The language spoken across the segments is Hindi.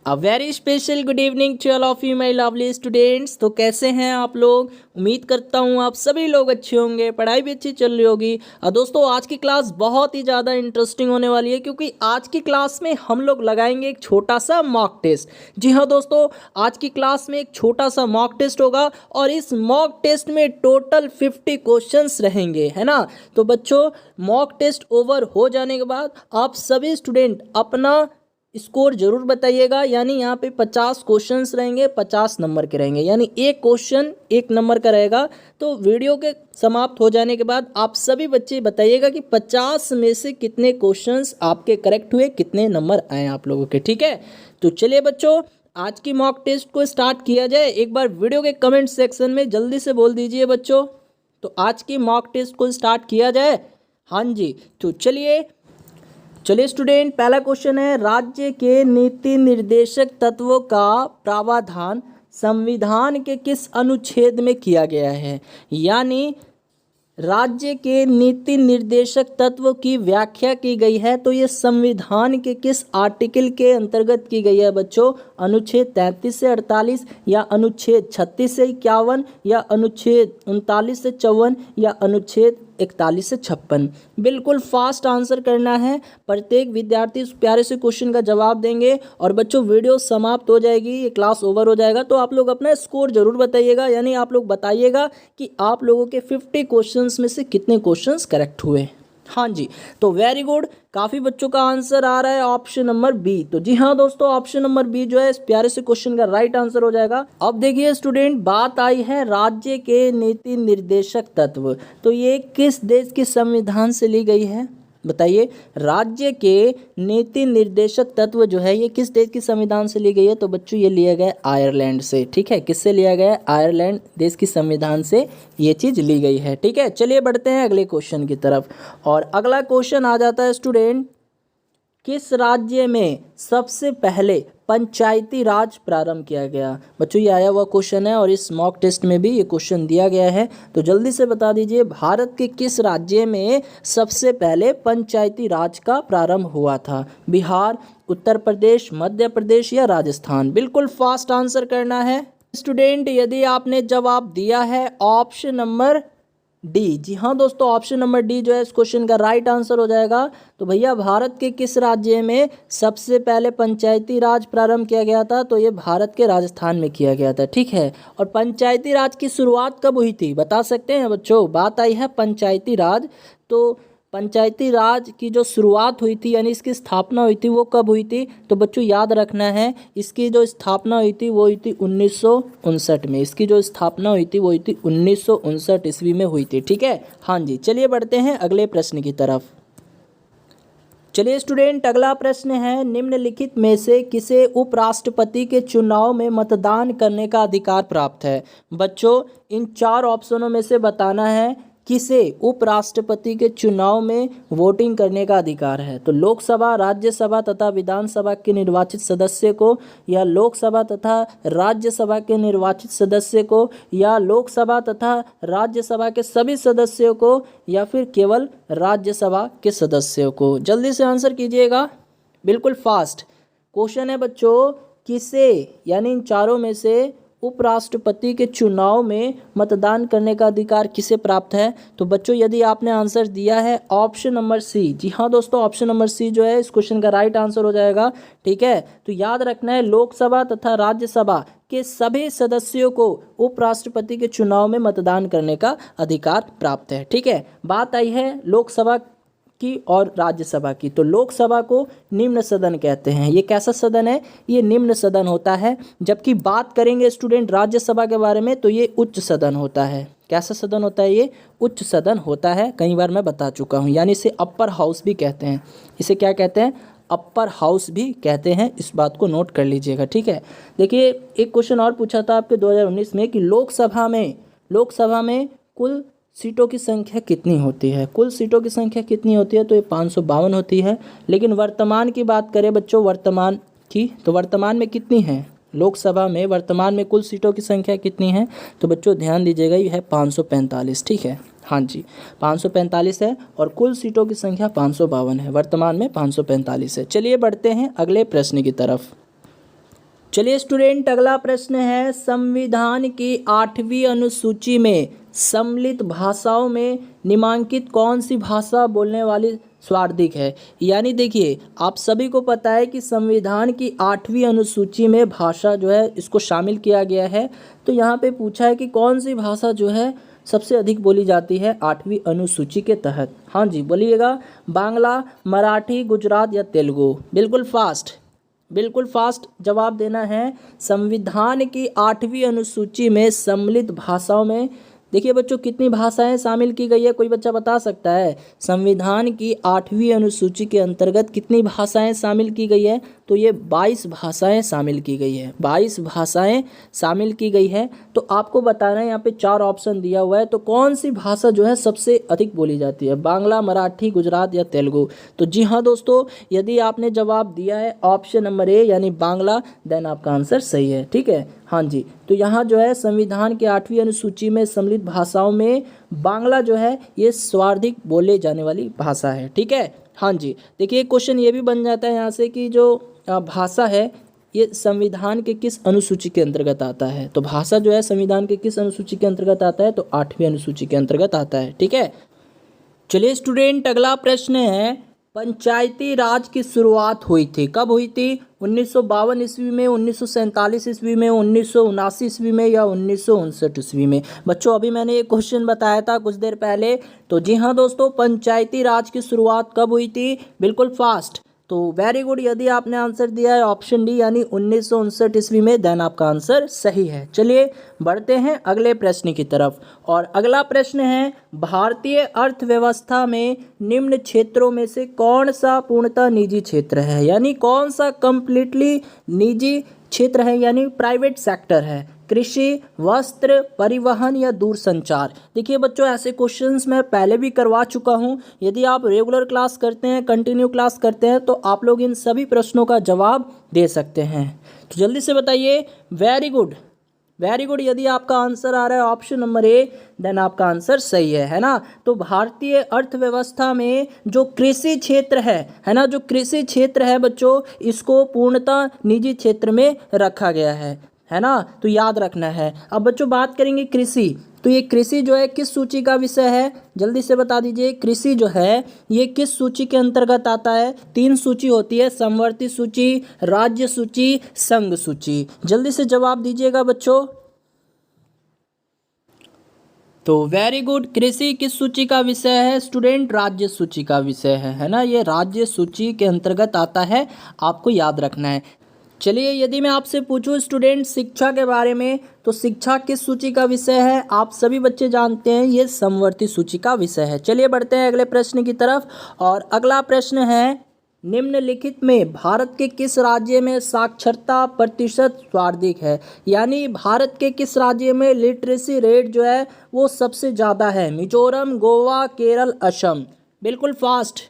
A very special good evening to all of you my lovely students. तो कैसे हैं आप लोग? उम्मीद करता हूँ आप सभी लोग अच्छे होंगे, पढ़ाई भी अच्छी चल रही होगी। दोस्तों आज की क्लास बहुत ही ज़्यादा इंटरेस्टिंग होने वाली है क्योंकि आज की क्लास में हम लोग लगाएंगे एक छोटा सा मॉक टेस्ट। जी हाँ दोस्तों, आज की क्लास में एक छोटा सा मॉक टेस्ट होगा और इस मॉक टेस्ट में टोटल 50 क्वेश्चंस रहेंगे, है ना। तो बच्चों मॉक टेस्ट ओवर हो जाने के बाद आप सभी स्टूडेंट अपना स्कोर जरूर बताइएगा। यानी यहाँ पे 50 क्वेश्चंस रहेंगे, 50 नंबर के रहेंगे, यानी एक क्वेश्चन 1 नंबर का रहेगा। तो वीडियो के समाप्त हो जाने के बाद आप सभी बच्चे बताइएगा कि 50 में से कितने क्वेश्चंस आपके करेक्ट हुए, कितने नंबर आए आप लोगों के। ठीक है, तो चलिए बच्चों आज की मॉक टेस्ट को स्टार्ट किया जाए। एक बार वीडियो के कमेंट सेक्शन में जल्दी से बोल दीजिए बच्चों। तो आज की मॉक टेस्ट को स्टार्ट किया जाए। हाँ जी, तो चलिए स्टूडेंट, पहला क्वेश्चन है, राज्य के नीति निर्देशक तत्वों का प्रावधान संविधान के किस अनुच्छेद में किया गया है। यानी राज्य के नीति निर्देशक तत्व की व्याख्या की गई है तो ये संविधान के किस आर्टिकल के अंतर्गत की गई है बच्चों? अनुच्छेद 33 से 48 या अनुच्छेद 36 से 51 या अनुच्छेद 39 से 54 या अनुच्छेद 41 से 56। बिल्कुल फास्ट आंसर करना है। प्रत्येक विद्यार्थी इस प्यारे से क्वेश्चन का जवाब देंगे और बच्चों वीडियो समाप्त हो जाएगी, ये क्लास ओवर हो जाएगा। तो आप लोग अपना स्कोर जरूर बताइएगा, यानी आप लोग बताइएगा कि आप लोगों के 50 क्वेश्चंस में से कितने क्वेश्चंस करेक्ट हुए। हाँ जी, तो वेरी गुड, काफ़ी बच्चों का आंसर आ रहा है ऑप्शन नंबर बी। तो जी हाँ दोस्तों, ऑप्शन नंबर बी जो है इस प्यारे से क्वेश्चन का राइट आंसर हो जाएगा। अब देखिए स्टूडेंट, बात आई है राज्य के नीति निर्देशक तत्व। तो ये किस देश के संविधान से ली गई है बताइए? राज्य के नीति निर्देशक तत्व जो है ये किस देश की संविधान से ली गई है? तो बच्चों ये लिया गया आयरलैंड से। ठीक है, किससे लिया गया? आयरलैंड देश की संविधान से ये चीज़ ली गई है। ठीक है, चलिए बढ़ते हैं अगले क्वेश्चन की तरफ। और अगला क्वेश्चन आ जाता है स्टूडेंट, किस राज्य में सबसे पहले पंचायती राज प्रारंभ किया गया? बच्चों ये आया हुआ क्वेश्चन है और इस मॉक टेस्ट में भी ये क्वेश्चन दिया गया है। तो जल्दी से बता दीजिए, भारत के किस राज्य में सबसे पहले पंचायती राज का प्रारंभ हुआ था? बिहार, उत्तर प्रदेश, मध्य प्रदेश या राजस्थान? बिल्कुल फास्ट आंसर करना है स्टूडेंट। यदि आपने जवाब दिया है ऑप्शन नंबर डी, जी हाँ दोस्तों, ऑप्शन नंबर डी जो है इस क्वेश्चन का राइट आंसर हो जाएगा। तो भैया भारत के किस राज्य में सबसे पहले पंचायती राज प्रारंभ किया गया था? तो ये भारत के राजस्थान में किया गया था। ठीक है, और पंचायती राज की शुरुआत कब हुई थी बता सकते हैं बच्चों? बात आई है पंचायती राज, तो पंचायती राज की जो शुरुआत हुई थी यानी इसकी स्थापना हुई थी वो कब हुई थी? तो बच्चों याद रखना है, इसकी जो स्थापना हुई थी वो हुई थी 1959 में। इसकी जो स्थापना हुई थी वो हुई थी 1959 ईस्वी में हुई थी। ठीक है, हाँ जी, चलिए बढ़ते हैं अगले प्रश्न की तरफ। चलिए स्टूडेंट, अगला प्रश्न है, निम्नलिखित में से किसे उपराष्ट्रपति के चुनाव में मतदान करने का अधिकार प्राप्त है? बच्चों इन 4 ऑप्शनों में से बताना है किसे उपराष्ट्रपति के चुनाव में वोटिंग करने का अधिकार है। तो लोकसभा, राज्यसभा तथा विधानसभा के निर्वाचित सदस्य को, या लोकसभा तथा राज्यसभा के निर्वाचित सदस्य को, या लोकसभा तथा राज्यसभा के सभी सदस्यों को, या फिर केवल राज्यसभा के सदस्यों को? जल्दी से आंसर कीजिएगा, बिल्कुल फास्ट। क्वेश्चन है बच्चों, किसे यानी इन चारों में से उपराष्ट्रपति के चुनाव में मतदान करने का अधिकार किसे प्राप्त है? तो बच्चों यदि आपने आंसर दिया है ऑप्शन नंबर सी, जी हाँ दोस्तों, ऑप्शन नंबर सी जो है इस क्वेश्चन का राइट आंसर हो जाएगा। ठीक है, तो याद रखना है लोकसभा तथा राज्यसभा के सभी सदस्यों को उपराष्ट्रपति के चुनाव में मतदान करने का अधिकार प्राप्त है। ठीक है, बात आई है लोकसभा की और राज्यसभा की। तो लोकसभा को निम्न सदन कहते हैं। ये कैसा सदन है? ये निम्न सदन होता है। जबकि बात करेंगे स्टूडेंट राज्यसभा के बारे में तो ये उच्च सदन होता है। कैसा सदन होता है? ये उच्च सदन होता है। कई बार मैं बता चुका हूँ, यानी इसे अपर हाउस भी कहते हैं। इसे क्या कहते हैं? अपर हाउस भी कहते हैं। इस बात को नोट कर लीजिएगा। ठीक है, देखिए एक क्वेश्चन और पूछा था आपके 2019 में कि लोकसभा में कुल सीटों की संख्या कितनी होती है? कुल सीटों की संख्या कितनी होती है? तो ये 552 होती है। लेकिन वर्तमान की बात करें बच्चों, वर्तमान की, तो वर्तमान में कितनी है? लोकसभा में वर्तमान में कुल सीटों की संख्या कितनी है? तो बच्चों ध्यान दीजिएगा, ये है 545। ठीक है, हाँ जी 545 है और कुल सीटों की संख्या 552 है। वर्तमान में 545 है। चलिए बढ़ते हैं अगले प्रश्न की तरफ। चलिए स्टूडेंट, अगला प्रश्न है, संविधान की 8वीं अनुसूची में सम्मिलित भाषाओं में निम्नलिखित कौन सी भाषा बोलने वाली सर्वाधिक है। यानी देखिए, आप सभी को पता है कि संविधान की 8वीं अनुसूची में भाषा जो है इसको शामिल किया गया है। तो यहाँ पे पूछा है कि कौन सी भाषा जो है सबसे अधिक बोली जाती है 8वीं अनुसूची के तहत। हाँ जी, बोलिएगा, बांग्ला, मराठी, गुजरात या तेलुगु। बिल्कुल फास्ट जवाब देना है। संविधान की 8वीं अनुसूची में सम्मिलित भाषाओं में देखिए बच्चों कितनी भाषाएं शामिल की गई है, कोई बच्चा बता सकता है? संविधान की 8वीं अनुसूची के अंतर्गत कितनी भाषाएं शामिल की गई है? तो ये 22 भाषाएं शामिल की गई है। 22 भाषाएं शामिल की गई है। तो आपको बताना है, यहाँ पे 4 ऑप्शन दिया हुआ है, तो कौन सी भाषा जो है सबसे अधिक बोली जाती है, बांग्ला, मराठी, गुजरात या तेलुगु। तो जी हाँ दोस्तों, यदि आपने जवाब दिया है ऑप्शन नंबर ए यानी बांग्ला, देन आपका आंसर सही है। ठीक है, हाँ जी। तो यहाँ जो है संविधान के 8वीं अनुसूची में सम्मिलित भाषाओं में बांग्ला जो है ये सर्वाधिक बोले जाने वाली भाषा है। ठीक है, हाँ जी। देखिए क्वेश्चन ये भी बन जाता है यहाँ से कि जो भाषा है ये संविधान के किस अनुसूची के अंतर्गत आता है। तो भाषा जो है संविधान के किस अनुसूची के अंतर्गत आता है? तो 8वीं अनुसूची के अंतर्गत आता है। ठीक है, चलिए स्टूडेंट, अगला प्रश्न है, पंचायती राज की शुरुआत हुई थी, कब हुई थी? 1952 ईस्वी में, 1947 ईस्वी में, 1979 ईस्वी में या 1959 ईस्वी में। बच्चों अभी मैंने ये क्वेश्चन बताया था कुछ देर पहले। तो जी हाँ दोस्तों, पंचायती राज की शुरुआत कब हुई थी? बिल्कुल फास्ट। तो वेरी गुड, यदि आपने आंसर दिया है ऑप्शन डी यानी 1959 ईस्वी में, देन आपका आंसर सही है। चलिए बढ़ते हैं अगले प्रश्न की तरफ। और अगला प्रश्न है, भारतीय अर्थव्यवस्था में निम्न क्षेत्रों में से कौन सा पूर्णतः निजी क्षेत्र है? यानी कौन सा कंप्लीटली निजी क्षेत्र है, यानी प्राइवेट सेक्टर है? कृषि, वस्त्र, परिवहन या दूरसंचार। देखिए बच्चों, ऐसे क्वेश्चंस मैं पहले भी करवा चुका हूं। यदि आप रेगुलर क्लास करते हैं, कंटिन्यू क्लास करते हैं, तो आप लोग इन सभी प्रश्नों का जवाब दे सकते हैं। तो जल्दी से बताइए। वेरी गुड, यदि आपका आंसर आ रहा है ऑप्शन नंबर ए, देन आपका आंसर सही है ना। तो भारतीय अर्थव्यवस्था में जो कृषि क्षेत्र है ना, जो कृषि क्षेत्र है बच्चों, इसको पूर्णतः निजी क्षेत्र में रखा गया है ना। तो याद रखना है। अब बच्चों बात करेंगे कृषि। तो ये कृषि जो है किस सूची का विषय है? जल्दी से बता दीजिए, कृषि जो है ये किस सूची के अंतर्गत आता है? 3 सूची होती है, समवर्ती सूची, राज्य सूची, संघ सूची। जल्दी से जवाब दीजिएगा बच्चों। तो वेरी गुड, कृषि किस सूची का विषय है स्टूडेंट? राज्य सूची का विषय है ना। ये राज्य सूची के अंतर्गत आता है, आपको याद रखना है। चलिए, यदि मैं आपसे पूछूं स्टूडेंट शिक्षा के बारे में, तो शिक्षा किस सूची का विषय है? आप सभी बच्चे जानते हैं ये समवर्ती सूची का विषय है। चलिए बढ़ते हैं अगले प्रश्न की तरफ। और अगला प्रश्न है, निम्नलिखित में भारत के किस राज्य में साक्षरता प्रतिशत सर्वाधिक है? यानी भारत के किस राज्य में लिटरेसी रेट जो है वो सबसे ज़्यादा है? मिजोरम, गोवा, केरल, असम। बिल्कुल फास्ट,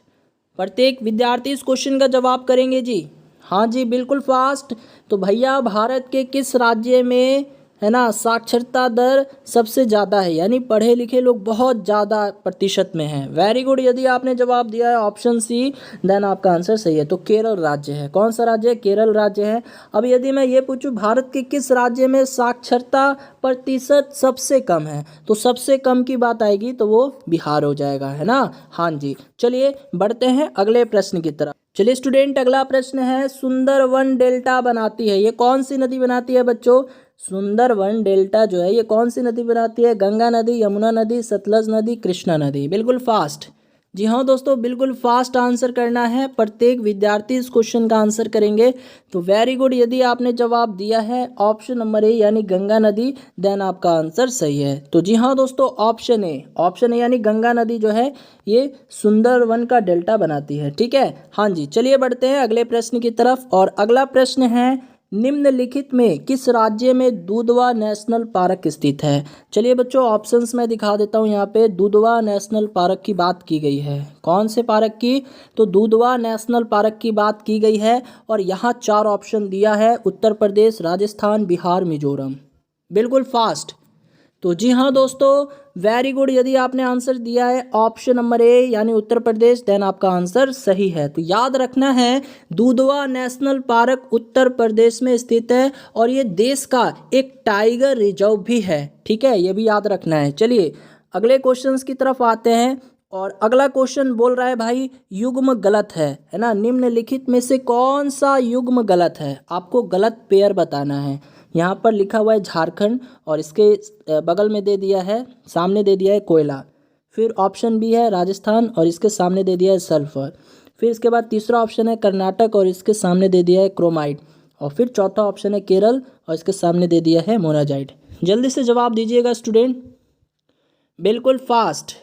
प्रत्येक विद्यार्थी इस क्वेश्चन का जवाब करेंगे जी। हाँ जी, बिल्कुल फास्ट। तो भैया भारत के किस राज्य में है ना साक्षरता दर सबसे ज़्यादा है, यानी पढ़े लिखे लोग बहुत ज़्यादा प्रतिशत में हैं? वेरी गुड, यदि आपने जवाब दिया है ऑप्शन सी, देन आपका आंसर सही है। तो केरल राज्य है। कौन सा राज्य है? केरल राज्य है। अब यदि मैं ये पूछूं भारत के किस राज्य में साक्षरता प्रतिशत सबसे कम है, तो सबसे कम की बात आएगी तो वो बिहार हो जाएगा, है ना। हाँ जी, चलिए बढ़ते हैं अगले प्रश्न की तरफ। चलिए स्टूडेंट, अगला प्रश्न है, सुंदरवन डेल्टा बनाती है, ये कौन सी नदी बनाती है बच्चों? सुंदरवन डेल्टा जो है ये कौन सी नदी बनाती है? गंगा नदी, यमुना नदी, सतलज नदी, कृष्णा नदी। बिल्कुल फास्ट। जी हाँ दोस्तों, बिल्कुल फास्ट आंसर करना है। प्रत्येक विद्यार्थी इस क्वेश्चन का आंसर करेंगे। तो वेरी गुड, यदि आपने जवाब दिया है ऑप्शन नंबर ए यानी गंगा नदी, देन आपका आंसर सही है। तो जी हाँ दोस्तों, ऑप्शन ए यानी गंगा नदी जो है ये सुंदरवन का डेल्टा बनाती है। ठीक है, हाँ जी। चलिए बढ़ते हैं अगले प्रश्न की तरफ। और अगला प्रश्न है, निम्नलिखित में किस राज्य में दुधवा नेशनल पार्क स्थित है? चलिए बच्चों, ऑप्शंस मैं दिखा देता हूँ। यहाँ पे दुधवा नेशनल पार्क की बात की गई है। कौन से पार्क की? तो दुधवा नेशनल पार्क की बात की गई है। और यहाँ 4 ऑप्शन दिया है, उत्तर प्रदेश, राजस्थान, बिहार, मिजोरम। बिल्कुल फास्ट। तो जी हाँ दोस्तों, वेरी गुड। यदि आपने आंसर दिया है ऑप्शन नंबर ए यानी उत्तर प्रदेश, देन आपका आंसर सही है। तो याद रखना है दुधवा नेशनल पार्क उत्तर प्रदेश में स्थित है और ये देश का एक टाइगर रिजर्व भी है, ठीक है, ये भी याद रखना है। चलिए अगले क्वेश्चंस की तरफ आते हैं और अगला क्वेश्चन बोल रहा है भाई युग्म गलत है ना, निम्नलिखित में से कौन सा युग्म गलत है, आपको गलत पेयर बताना है। यहाँ पर लिखा हुआ है झारखंड और इसके बगल में दे दिया है, सामने दे दिया है कोयला। फिर ऑप्शन बी है राजस्थान और इसके सामने दे दिया है सल्फर। फिर इसके बाद तीसरा ऑप्शन है कर्नाटक और इसके सामने दे दिया है क्रोमाइट। और फिर चौथा ऑप्शन है केरल और इसके सामने दे दिया है मोनाजाइट। जल्दी से जवाब दीजिएगा स्टूडेंट, बिल्कुल फास्ट।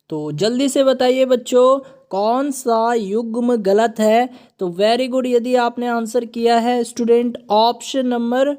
तो जल्दी से बताइए बच्चों कौन सा युग्म गलत है। तो वेरी गुड, यदि आपने आंसर किया है स्टूडेंट ऑप्शन नंबर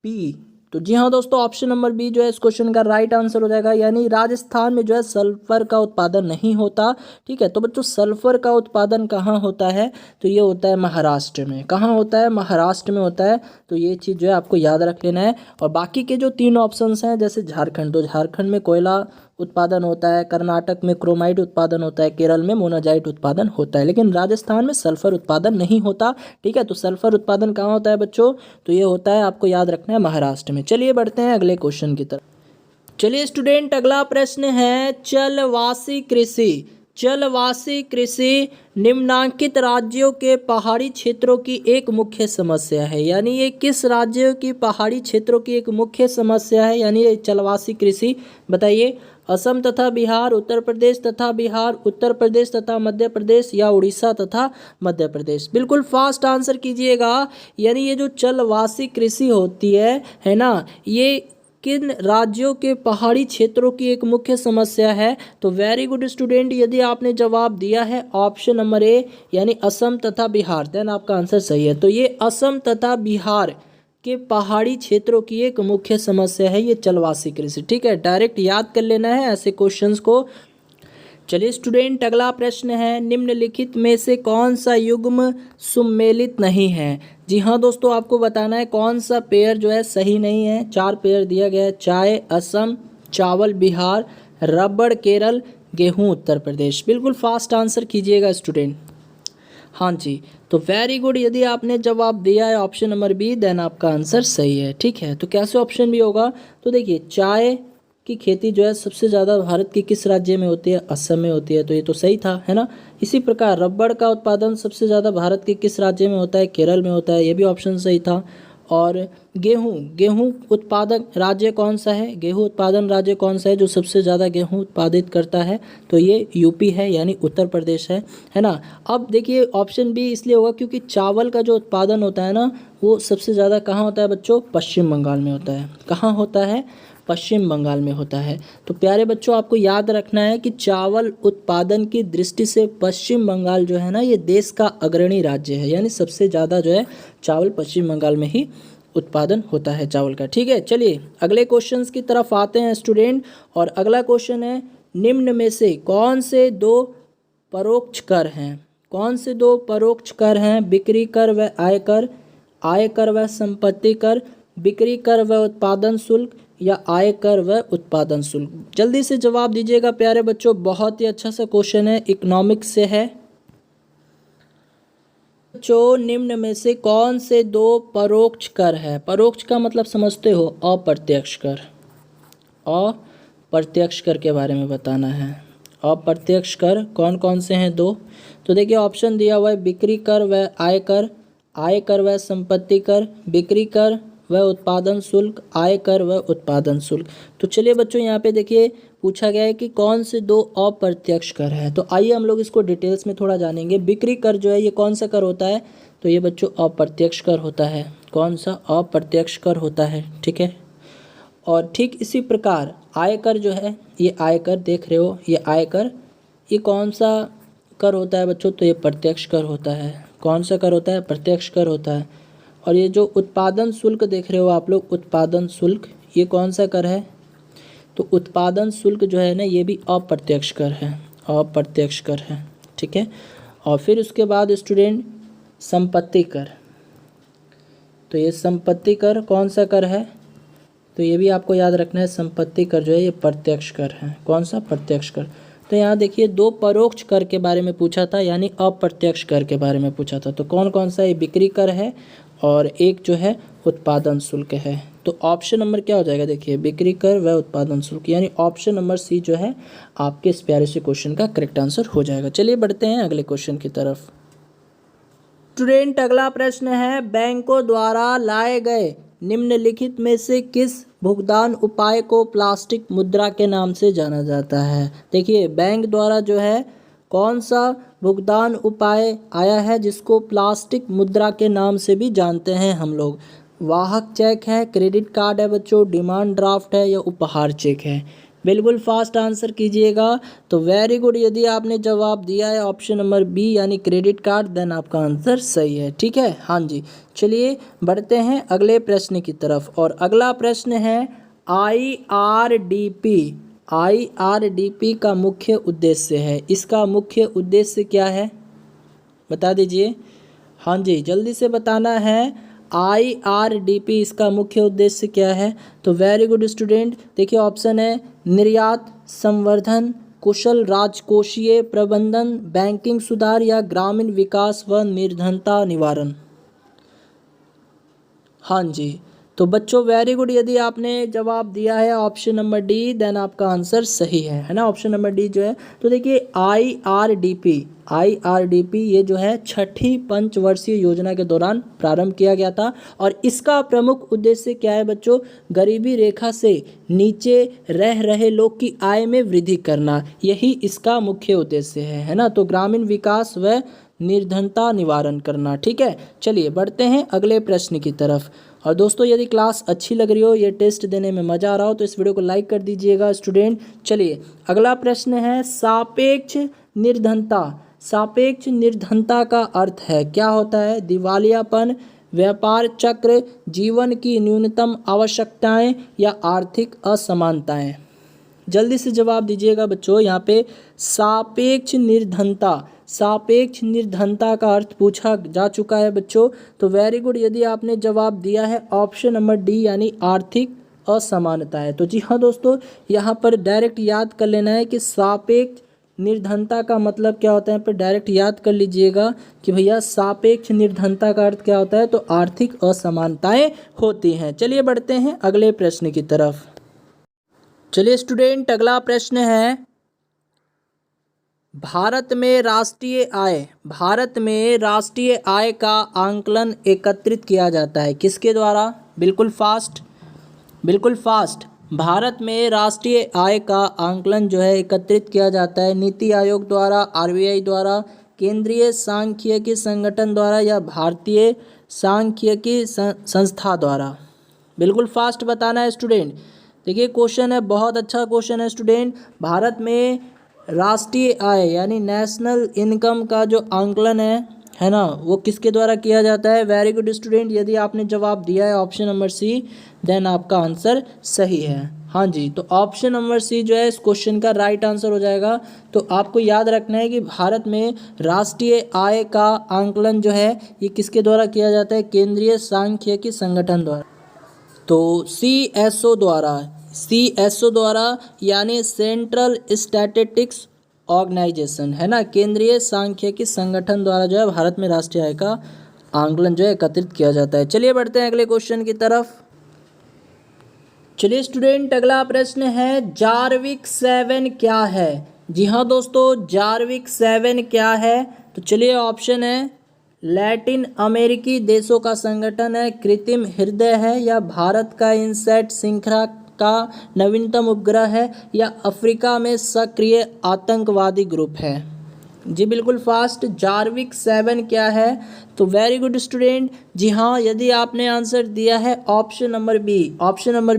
बी, तो जी हाँ दोस्तों, ऑप्शन नंबर बी जो है इस क्वेश्चन का राइट आंसर हो जाएगा। यानी राजस्थान में जो है सल्फर का उत्पादन नहीं होता, ठीक है। तो बच्चों सल्फर का उत्पादन कहाँ होता है, तो ये होता है महाराष्ट्र में। कहाँ होता है, महाराष्ट्र में होता है। तो ये चीज़ जो है आपको याद रख लेना है। और बाकी के जो तीन ऑप्शंस हैं जैसे झारखंड, तो झारखंड में कोयला उत्पादन होता है, कर्नाटक में क्रोमाइट उत्पादन होता है, केरल में मोनाजाइट उत्पादन होता है, लेकिन राजस्थान में सल्फर उत्पादन नहीं होता, ठीक है। तो सल्फर उत्पादन कहाँ होता है बच्चों, तो ये होता है, आपको याद रखना है, महाराष्ट्र में। चलिए बढ़ते हैं अगले क्वेश्चन की तरफ। चलिए स्टूडेंट अगला प्रश्न है जलवासी कृषि। जलवासी कृषि निम्नांकित राज्यों के पहाड़ी क्षेत्रों की एक मुख्य समस्या है। यानी ये किस राज्यों की पहाड़ी क्षेत्रों की एक मुख्य समस्या है, यानी ये जलवासी कृषि, बताइए। असम तथा बिहार, उत्तर प्रदेश तथा बिहार, उत्तर प्रदेश तथा मध्य प्रदेश या उड़ीसा तथा मध्य प्रदेश। बिल्कुल फास्ट आंसर कीजिएगा। यानी ये जो जलवासी कृषि होती है ना, ये किन राज्यों के पहाड़ी क्षेत्रों की एक मुख्य समस्या है। तो वेरी गुड स्टूडेंट, यदि आपने जवाब दिया है ऑप्शन नंबर ए यानी असम तथा बिहार, देन आपका आंसर सही है। तो ये असम तथा बिहार के पहाड़ी क्षेत्रों की एक मुख्य समस्या है ये जलवासी कृषि, ठीक है। डायरेक्ट याद कर लेना है ऐसे क्वेश्चंस को। चलिए स्टूडेंट अगला प्रश्न है निम्नलिखित में से कौन सा युग्म सुमेलित नहीं है। जी हाँ दोस्तों, आपको बताना है कौन सा पेयर जो है सही नहीं है। 4 पेयर दिया गया है, चाय असम, चावल बिहार, रबड़ केरल, गेहूं उत्तर प्रदेश। बिल्कुल फास्ट आंसर कीजिएगा स्टूडेंट। हाँ जी, तो वेरी गुड, यदि आपने जवाब दिया है ऑप्शन नंबर बी, देन आपका आंसर सही है, ठीक है। तो कैसे ऑप्शन बी होगा, तो देखिए चाय की खेती जो है सबसे ज़्यादा भारत के किस राज्य में होती है, असम में होती है, तो ये तो सही था, है ना। इसी प्रकार रबड़ का उत्पादन सबसे ज़्यादा भारत के किस राज्य में होता है, केरल में होता है, ये भी ऑप्शन सही था। और गेहूं उत्पादक राज्य कौन सा है, गेहूं उत्पादन राज्य कौन सा है जो सबसे ज़्यादा गेहूं उत्पादित करता है, तो ये यूपी है यानी उत्तर प्रदेश है ना। अब देखिए ऑप्शन बी इसलिए होगा क्योंकि चावल का जो उत्पादन होता है ना वो सबसे ज़्यादा कहाँ होता है बच्चों, पश्चिम बंगाल में होता है। कहाँ होता है, पश्चिम बंगाल में होता है। तो प्यारे बच्चों आपको याद रखना है कि चावल उत्पादन की दृष्टि से पश्चिम बंगाल जो है ना ये देश का अग्रणी राज्य है, यानी सबसे ज़्यादा जो है चावल पश्चिम बंगाल में ही उत्पादन होता है चावल का, ठीक है। चलिए अगले क्वेश्चंस की तरफ आते हैं स्टूडेंट, और अगला क्वेश्चन है निम्न में से कौन से 2 परोक्ष कर हैं। कौन से 2 परोक्ष कर हैं, बिक्री कर व आयकर, आयकर व संपत्ति कर, बिक्री कर व उत्पादन शुल्क या आयकर व उत्पादन शुल्क। जल्दी से जवाब दीजिएगा प्यारे बच्चों, बहुत ही अच्छा सा क्वेश्चन है, इकोनॉमिक्स से है। बच्चों निम्न में से कौन से 2 परोक्ष कर है। परोक्ष का मतलब समझते हो, अप्रत्यक्ष कर। अप्रत्यक्ष कर के बारे में बताना है। अप्रत्यक्ष कर कौन कौन से हैं 2, तो देखिए ऑप्शन दिया हुआ है बिक्री कर व आयकर, आयकर व संपत्ति कर, बिक्री कर व उत्पादन शुल्क, आयकर व उत्पादन शुल्क। तो चलिए बच्चों यहाँ पे देखिए पूछा गया है कि कौन से 2 अप्रत्यक्ष कर है। तो आइए हम लोग इसको डिटेल्स में थोड़ा जानेंगे। बिक्री कर जो है ये कौन सा कर होता है, तो ये बच्चों अप्रत्यक्ष कर होता है। कौन सा, अप्रत्यक्ष कर होता है, ठीक है। और ठीक इसी प्रकार आयकर जो है, ये आयकर देख रहे हो, ये आयकर, ये कौन सा कर होता है बच्चों, तो ये प्रत्यक्ष कर होता है। कौन सा कर होता है, प्रत्यक्ष कर होता है। और ये जो उत्पादन शुल्क देख रहे हो आप लोग, उत्पादन शुल्क, ये कौन सा कर है, तो उत्पादन शुल्क जो है ना ये भी अप्रत्यक्ष कर है, अप्रत्यक्ष कर है, ठीक है। और फिर उसके बाद स्टूडेंट संपत्ति कर, तो ये संपत्ति कर कौन सा कर है, तो ये भी आपको याद रखना है, संपत्ति कर जो है ये प्रत्यक्ष कर है। कौन सा? प्रत्यक्ष कर। तो यहाँ देखिए दो परोक्ष कर के बारे में पूछा था, यानी अप्रत्यक्ष कर के बारे में पूछा था। तो कौन कौन सा? ये बिक्री कर है और एक जो है उत्पादन शुल्क है। तो ऑप्शन नंबर क्या हो जाएगा? देखिए बिक्री कर व उत्पादन शुल्क, यानी ऑप्शन नंबर सी जो है आपके इस प्यारे से क्वेश्चन का करेक्ट आंसर हो जाएगा। चलिए बढ़ते हैं अगले क्वेश्चन की तरफ। स्टूडेंट अगला प्रश्न है, बैंकों द्वारा लाए गए निम्नलिखित में से किस भुगतान उपाय को प्लास्टिक मुद्रा के नाम से जाना जाता है? देखिए बैंक द्वारा जो है कौन सा भुगतान उपाय आया है जिसको प्लास्टिक मुद्रा के नाम से भी जानते हैं हम लोग? वाहक चेक है, क्रेडिट कार्ड है बच्चों, डिमांड ड्राफ्ट है या उपहार चेक है? बिल्कुल फास्ट आंसर कीजिएगा। तो वेरी गुड, यदि आपने जवाब दिया है ऑप्शन नंबर बी यानी क्रेडिट कार्ड, देन आपका आंसर सही है। ठीक है, हाँ जी। चलिए बढ़ते हैं अगले प्रश्न की तरफ, और अगला प्रश्न है IRDP। IRDP का मुख्य उद्देश्य है, इसका मुख्य उद्देश्य क्या है बता दीजिए। हाँ जी, जल्दी से बताना है। IRDP इसका मुख्य उद्देश्य क्या है? तो वेरी गुड स्टूडेंट, देखिए ऑप्शन है निर्यात संवर्धन, कुशल राजकोषीय प्रबंधन, बैंकिंग सुधार या ग्रामीण विकास व निर्धनता निवारण। हाँ जी, तो बच्चों वेरी गुड, यदि आपने जवाब दिया है ऑप्शन नंबर डी, देन आपका आंसर सही है ना, ऑप्शन नंबर डी जो है। तो देखिए IRDP ये जो है छठी पंचवर्षीय योजना के दौरान प्रारंभ किया गया था, और इसका प्रमुख उद्देश्य क्या है बच्चों? गरीबी रेखा से नीचे रह रहे लोग की आय में वृद्धि करना, यही इसका मुख्य उद्देश्य है ना। तो ग्रामीण विकास व निर्धनता निवारण करना। ठीक है, चलिए बढ़ते हैं अगले प्रश्न की तरफ। और दोस्तों यदि क्लास अच्छी लग रही हो, ये टेस्ट देने में मज़ा आ रहा हो, तो इस वीडियो को लाइक कर दीजिएगा स्टूडेंट। चलिए अगला प्रश्न है सापेक्ष निर्धनता। सापेक्ष निर्धनता का अर्थ है क्या होता है? दिवालियापन, व्यापार चक्र, जीवन की न्यूनतम आवश्यकताएं या आर्थिक असमानताएं? जल्दी से जवाब दीजिएगा बच्चों। यहाँ पे सापेक्ष निर्धनता का अर्थ पूछा जा चुका है बच्चों। तो वेरी गुड, यदि आपने जवाब दिया है ऑप्शन नंबर डी यानी आर्थिक असमानता है। तो जी हाँ दोस्तों, यहाँ पर डायरेक्ट याद कर लेना है कि सापेक्ष निर्धनता का मतलब क्या होता है। यहाँ पर डायरेक्ट याद कर लीजिएगा कि भैया सापेक्ष निर्धनता का अर्थ क्या होता है, तो आर्थिक असमानताएं होती हैं। चलिए बढ़ते हैं अगले प्रश्न की तरफ। चलिए स्टूडेंट अगला प्रश्न है, भारत में राष्ट्रीय आय का आंकलन एकत्रित किया जाता है किसके द्वारा? बिल्कुल फास्ट। भारत में राष्ट्रीय आय का आंकलन जो है एकत्रित किया जाता है नीति आयोग द्वारा, RBI द्वारा, केंद्रीय सांख्यिकी संगठन द्वारा या भारतीय सांख्यिकी संस्था द्वारा? बिल्कुल फास्ट बताना है स्टूडेंट। देखिए क्वेश्चन है, बहुत अच्छा क्वेश्चन है स्टूडेंट। भारत में राष्ट्रीय आय यानी नेशनल इनकम का जो आंकलन है ना, वो किसके द्वारा किया जाता है? वेरी गुड स्टूडेंट, यदि आपने जवाब दिया है ऑप्शन नंबर सी, देन आपका आंसर सही है। हाँ जी, तो ऑप्शन नंबर सी जो है इस क्वेश्चन का राइट आंसर हो जाएगा। तो आपको याद रखना है कि भारत में राष्ट्रीय आय का आंकलन जो है ये किसके द्वारा किया जाता है? केंद्रीय सांख्यिकी संगठन द्वारा। तो CSO द्वारा यानी सेंट्रल स्टैटिस्टिक्स ऑर्गेनाइजेशन है ना, केंद्रीय सांख्यिकी संगठन द्वारा जो है भारत में राष्ट्रीय आय का आंकलन जो है एकत्रित किया जाता है। चलिए बढ़ते हैं अगले क्वेश्चन की तरफ। चलिए स्टूडेंट अगला प्रश्न है, जार्विक 7 क्या है? जी हाँ दोस्तों, जार्विक 7 क्या है? तो चलिए ऑप्शन है लैटिन अमेरिकी देशों का संगठन है, कृत्रिम हृदय है, या भारत का इनसैट श्रृंखला का नवीनतम उपग्रह है, या अफ्रीका में सक्रिय आतंकवादी ग्रुप है? जी बिल्कुल फास्ट, जार्विक 7 क्या है? तो वेरी गुड स्टूडेंट, जी हाँ, यदि आपने आंसर दिया है ऑप्शन नंबर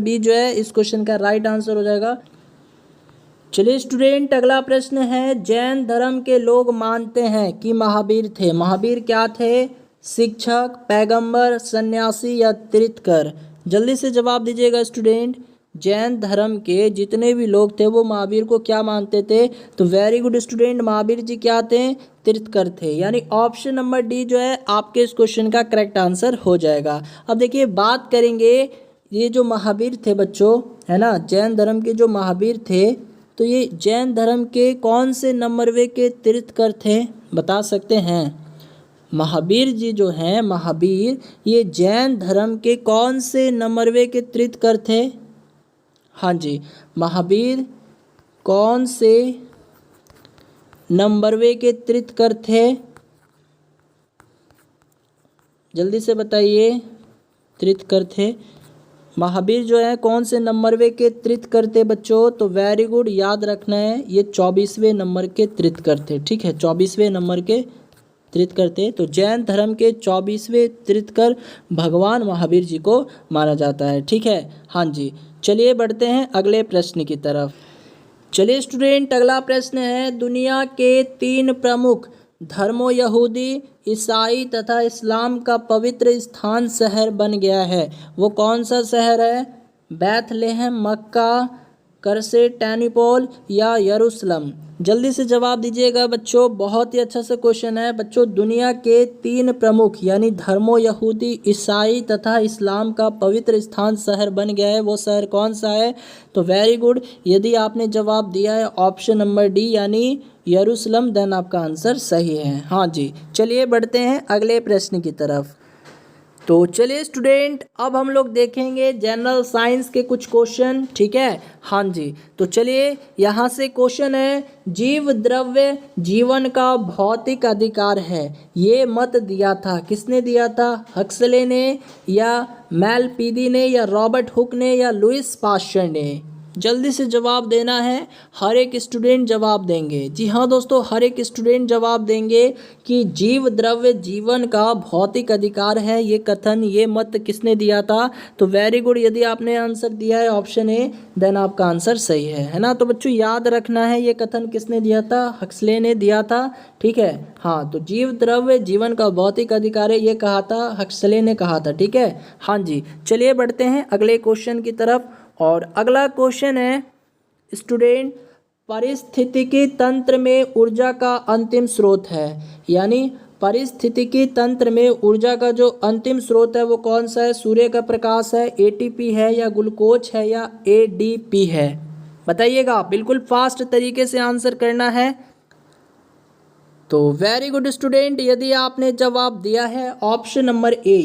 बी जो है इस क्वेश्चन का राइट आंसर हो जाएगा। चलिए स्टूडेंट अगला प्रश्न है, जैन धर्म के लोग मानते हैं कि महावीर थे। महावीर क्या थे? शिक्षक, पैगंबर, सन्यासी या तीर्थंकर? जल्दी से जवाब दीजिएगा स्टूडेंट। जैन धर्म के जितने भी लोग थे वो महावीर को क्या मानते थे? तो very good student, Mahavir ji क्या थे? तीर्थकर थे। यानी ऑप्शन नंबर डी जो है आपके इस क्वेश्चन का करेक्ट आंसर हो जाएगा। अब देखिए बात करेंगे, ये जो महावीर थे बच्चों, है ना, जैन धर्म के जो महावीर थे, तो ये जैन धर्म के कौन से नंबरवे के तीर्थकर थे, बता सकते हैं? महावीर जी जो हैं, महावीर, ये जैन धर्म के कौन से नंबरवे के तीर्थकर थे? हाँ जी, महावीर कौन से नंबरवे के तीर्थकर थे? जल्दी से बताइए। तीर्थकर थे महावीर जो है कौन से नंबरवे के तीर्थकर थे बच्चों? तो वेरी गुड, याद रखना है, ये 24वें नंबर के तीर्थकर थे। ठीक है, 24वें नंबर के तीर्थकर थे। तो जैन धर्म के 24वें तीर्थकर भगवान महावीर जी को माना जाता है। ठीक है, हाँ जी। चलिए बढ़ते हैं अगले प्रश्न की तरफ। चलिए स्टूडेंट, अगला प्रश्न है, दुनिया के 3 प्रमुख धर्मों यहूदी, ईसाई तथा इस्लाम का पवित्र स्थान शहर बन गया है, वो कौन सा शहर है? बैथलेहम, मक्का, कंस्टेंटिनोपल या यरूशलेम? जल्दी से जवाब दीजिएगा बच्चों, बहुत ही अच्छा सा क्वेश्चन है बच्चों। दुनिया के 3 प्रमुख यानी धर्मों यहूदी, ईसाई तथा इस्लाम का पवित्र स्थान शहर बन गया है, वो शहर कौन सा है? तो वेरी गुड, यदि आपने जवाब दिया है ऑप्शन नंबर डी यानी यरूशलेम, देन आपका आंसर सही है। हाँ जी, चलिए बढ़ते हैं अगले प्रश्न की तरफ। तो चलिए स्टूडेंट, अब हम लोग देखेंगे जनरल साइंस के कुछ क्वेश्चन। ठीक है, हाँ जी। तो चलिए यहाँ से क्वेश्चन है, जीव द्रव्य जीवन का भौतिक अधिकार है, ये मत दिया था, किसने दिया था? हक्सले ने या मेलपीदी ने या रॉबर्ट हुक ने या लुइस पास्चर ने? जल्दी से जवाब देना है, हर एक स्टूडेंट जवाब देंगे। जी हाँ दोस्तों, हर एक स्टूडेंट जवाब देंगे कि जीव द्रव्य जीवन का भौतिक अधिकार है, ये कथन, ये मत किसने दिया था? तो वेरी गुड, यदि आपने आंसर दिया है ऑप्शन ए, देन आपका आंसर सही है ना। तो बच्चों याद रखना है, ये कथन किसने दिया था? हक्सले ने दिया था। ठीक है, हाँ, तो जीव द्रव्य जीवन का भौतिक अधिकार है, ये कहा था, हक्सले ने कहा था। ठीक है, हाँ जी। चलिए बढ़ते हैं अगले क्वेश्चन की तरफ। और अगला क्वेश्चन है स्टूडेंट, पारिस्थितिकी तंत्र में ऊर्जा का अंतिम स्रोत है, यानी पारिस्थितिकी तंत्र में ऊर्जा का जो अंतिम स्रोत है वो कौन सा है? सूर्य का प्रकाश है, एटीपी है या ग्लूकोज है या एडीपी है? बताइएगा, बिल्कुल फास्ट तरीके से आंसर करना है। तो वेरी गुड स्टूडेंट, यदि आपने जवाब दिया है ऑप्शन नंबर ए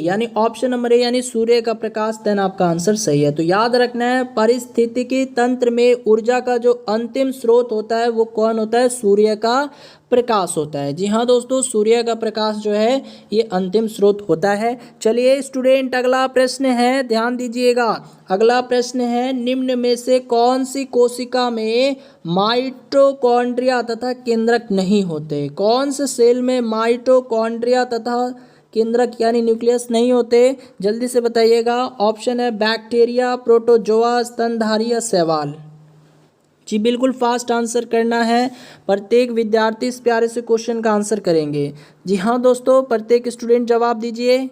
यानी सूर्य का प्रकाश, देन आपका आंसर सही है। तो याद रखना है, पारिस्थितिकी तंत्र में ऊर्जा का जो अंतिम स्रोत होता है वो कौन होता है? सूर्य का प्रकाश होता है। जी हाँ दोस्तों, सूर्य का प्रकाश जो है ये अंतिम स्रोत होता है। चलिए स्टूडेंट, अगला प्रश्न है, ध्यान दीजिएगा। अगला प्रश्न है, निम्न में से कौन सी कोशिका में माइटोकॉन्ड्रिया तथा केंद्रक नहीं होते? कौन से सेल में माइटोकॉन्ड्रिया तथा केंद्रक यानी न्यूक्लियस नहीं होते? जल्दी से बताइएगा। ऑप्शन है बैक्टीरिया, प्रोटोजोआ, स्तनधारी या शैवाल? जी बिल्कुल फास्ट आंसर करना है। प्रत्येक विद्यार्थी इस प्यारे से क्वेश्चन का आंसर करेंगे। जी हाँ दोस्तों, प्रत्येक स्टूडेंट जवाब दीजिए।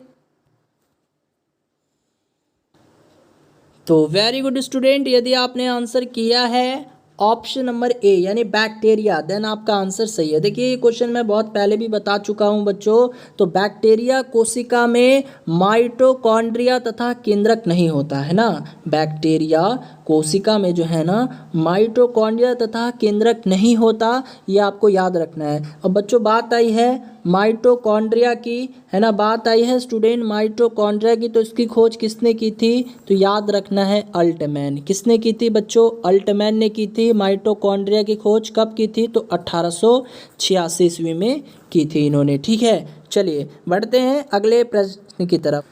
तो वेरी गुड स्टूडेंट, यदि आपने आंसर किया है ऑप्शन नंबर ए यानी बैक्टीरिया, देन आपका आंसर सही है। देखिए ये क्वेश्चन मैं बहुत पहले भी बता चुका हूं बच्चों। तो बैक्टीरिया कोशिका में माइटोकॉन्ड्रिया तथा केंद्रक नहीं होता है ना। बैक्टीरिया कोशिका में जो है ना माइटोकॉन्ड्रिया तथा केंद्रक नहीं होता, ये आपको याद रखना है। अब बच्चों बात आई है माइटोकॉन्ड्रिया की, है ना, बात आई है स्टूडेंट माइटोकॉन्ड्रिया की। तो इसकी खोज किसने की थी? तो याद रखना है अल्टमैन। किसने की थी बच्चों? अल्टमैन ने की थी। माइटोकॉन्ड्रिया की खोज कब की थी? तो 1886 ईस्वी में की थी इन्होंने। ठीक है, चलिए बढ़ते हैं अगले प्रश्न की तरफ।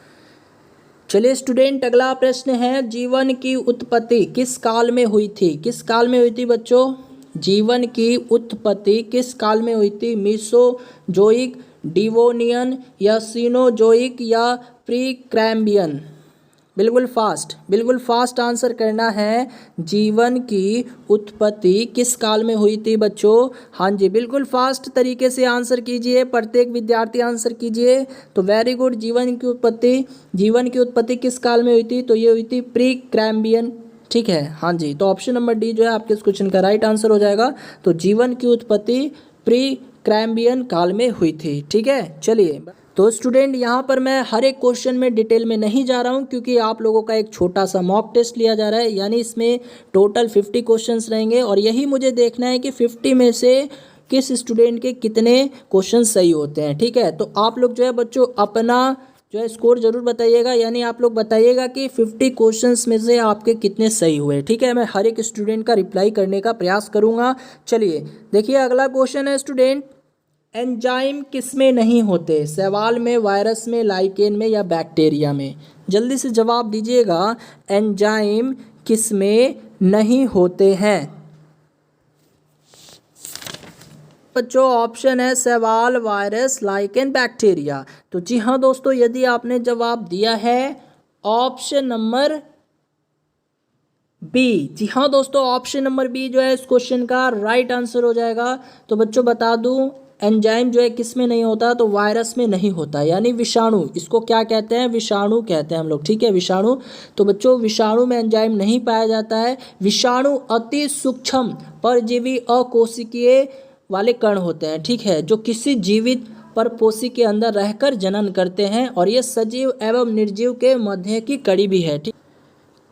चलिए स्टूडेंट, अगला प्रश्न है, जीवन की उत्पत्ति किस काल में हुई थी? किस काल में हुई थी बच्चों? जीवन की उत्पत्ति किस काल में हुई थी? मीसोजोइक, डिवोनियन या सीनोजोइक या प्रीकैम्बियन? बिल्कुल फास्ट आंसर करना है। जीवन की उत्पत्ति किस काल में हुई थी बच्चों? हाँ जी, बिल्कुल फास्ट तरीके से आंसर कीजिए, प्रत्येक विद्यार्थी आंसर कीजिए। तो वेरी गुड, जीवन की उत्पत्ति किस काल में हुई थी? तो ये हुई थी प्रीकैम्बियन ठीक है, हाँ जी। तो ऑप्शन नंबर डी जो है आपके इस क्वेश्चन का राइट आंसर हो जाएगा। तो जीवन की उत्पत्ति प्री कैम्ब्रियन काल में हुई थी। ठीक है, चलिए। तो स्टूडेंट यहाँ पर मैं हर एक क्वेश्चन में डिटेल में नहीं जा रहा हूँ, क्योंकि आप लोगों का एक छोटा सा मॉक टेस्ट लिया जा रहा है, यानी इसमें टोटल 50 क्वेश्चंस रहेंगे और यही मुझे देखना है कि 50 में से किस स्टूडेंट के कितने क्वेश्चन सही होते हैं। ठीक है, तो आप लोग जो है बच्चों अपना जो है स्कोर जरूर बताइएगा, यानी आप लोग बताइएगा कि 50 क्वेश्चंस में से आपके कितने सही हुए। ठीक है, मैं हर एक स्टूडेंट का रिप्लाई करने का प्रयास करूँगा। चलिए देखिए, अगला क्वेश्चन है स्टूडेंट, एंजाइम किस में नहीं होते? शैवाल में, वायरस में, लाइकेन में या बैक्टीरिया में? जल्दी से जवाब दीजिएगा, एंजाइम किस में नहीं होते हैं? बच्चों ऑप्शन है शैवाल, वायरस, लाइकेन, बैक्टीरिया। तो जी हाँ दोस्तों, यदि आपने जवाब दिया है ऑप्शन नंबर बी, जी हाँ दोस्तों, ऑप्शन नंबर बी जो है इस क्वेश्चन का राइट आंसर हो जाएगा। तो बच्चों बता दूं, एंजाइम जो है किस में नहीं होता? तो वायरस में नहीं होता, यानी विषाणु, इसको क्या कहते हैं? विषाणु कहते हैं हम लोग। ठीक है, विषाणु। तो बच्चों विषाणु में एंजाइम नहीं पाया जाता है। विषाणु अति सूक्ष्म परजीवी अकोशिकीय वाले कण होते हैं। ठीक है, जो किसी जीवित परपोषी के अंदर रहकर जनन करते हैं और ये सजीव एवं निर्जीव के मध्य की कड़ी भी है। ठीक,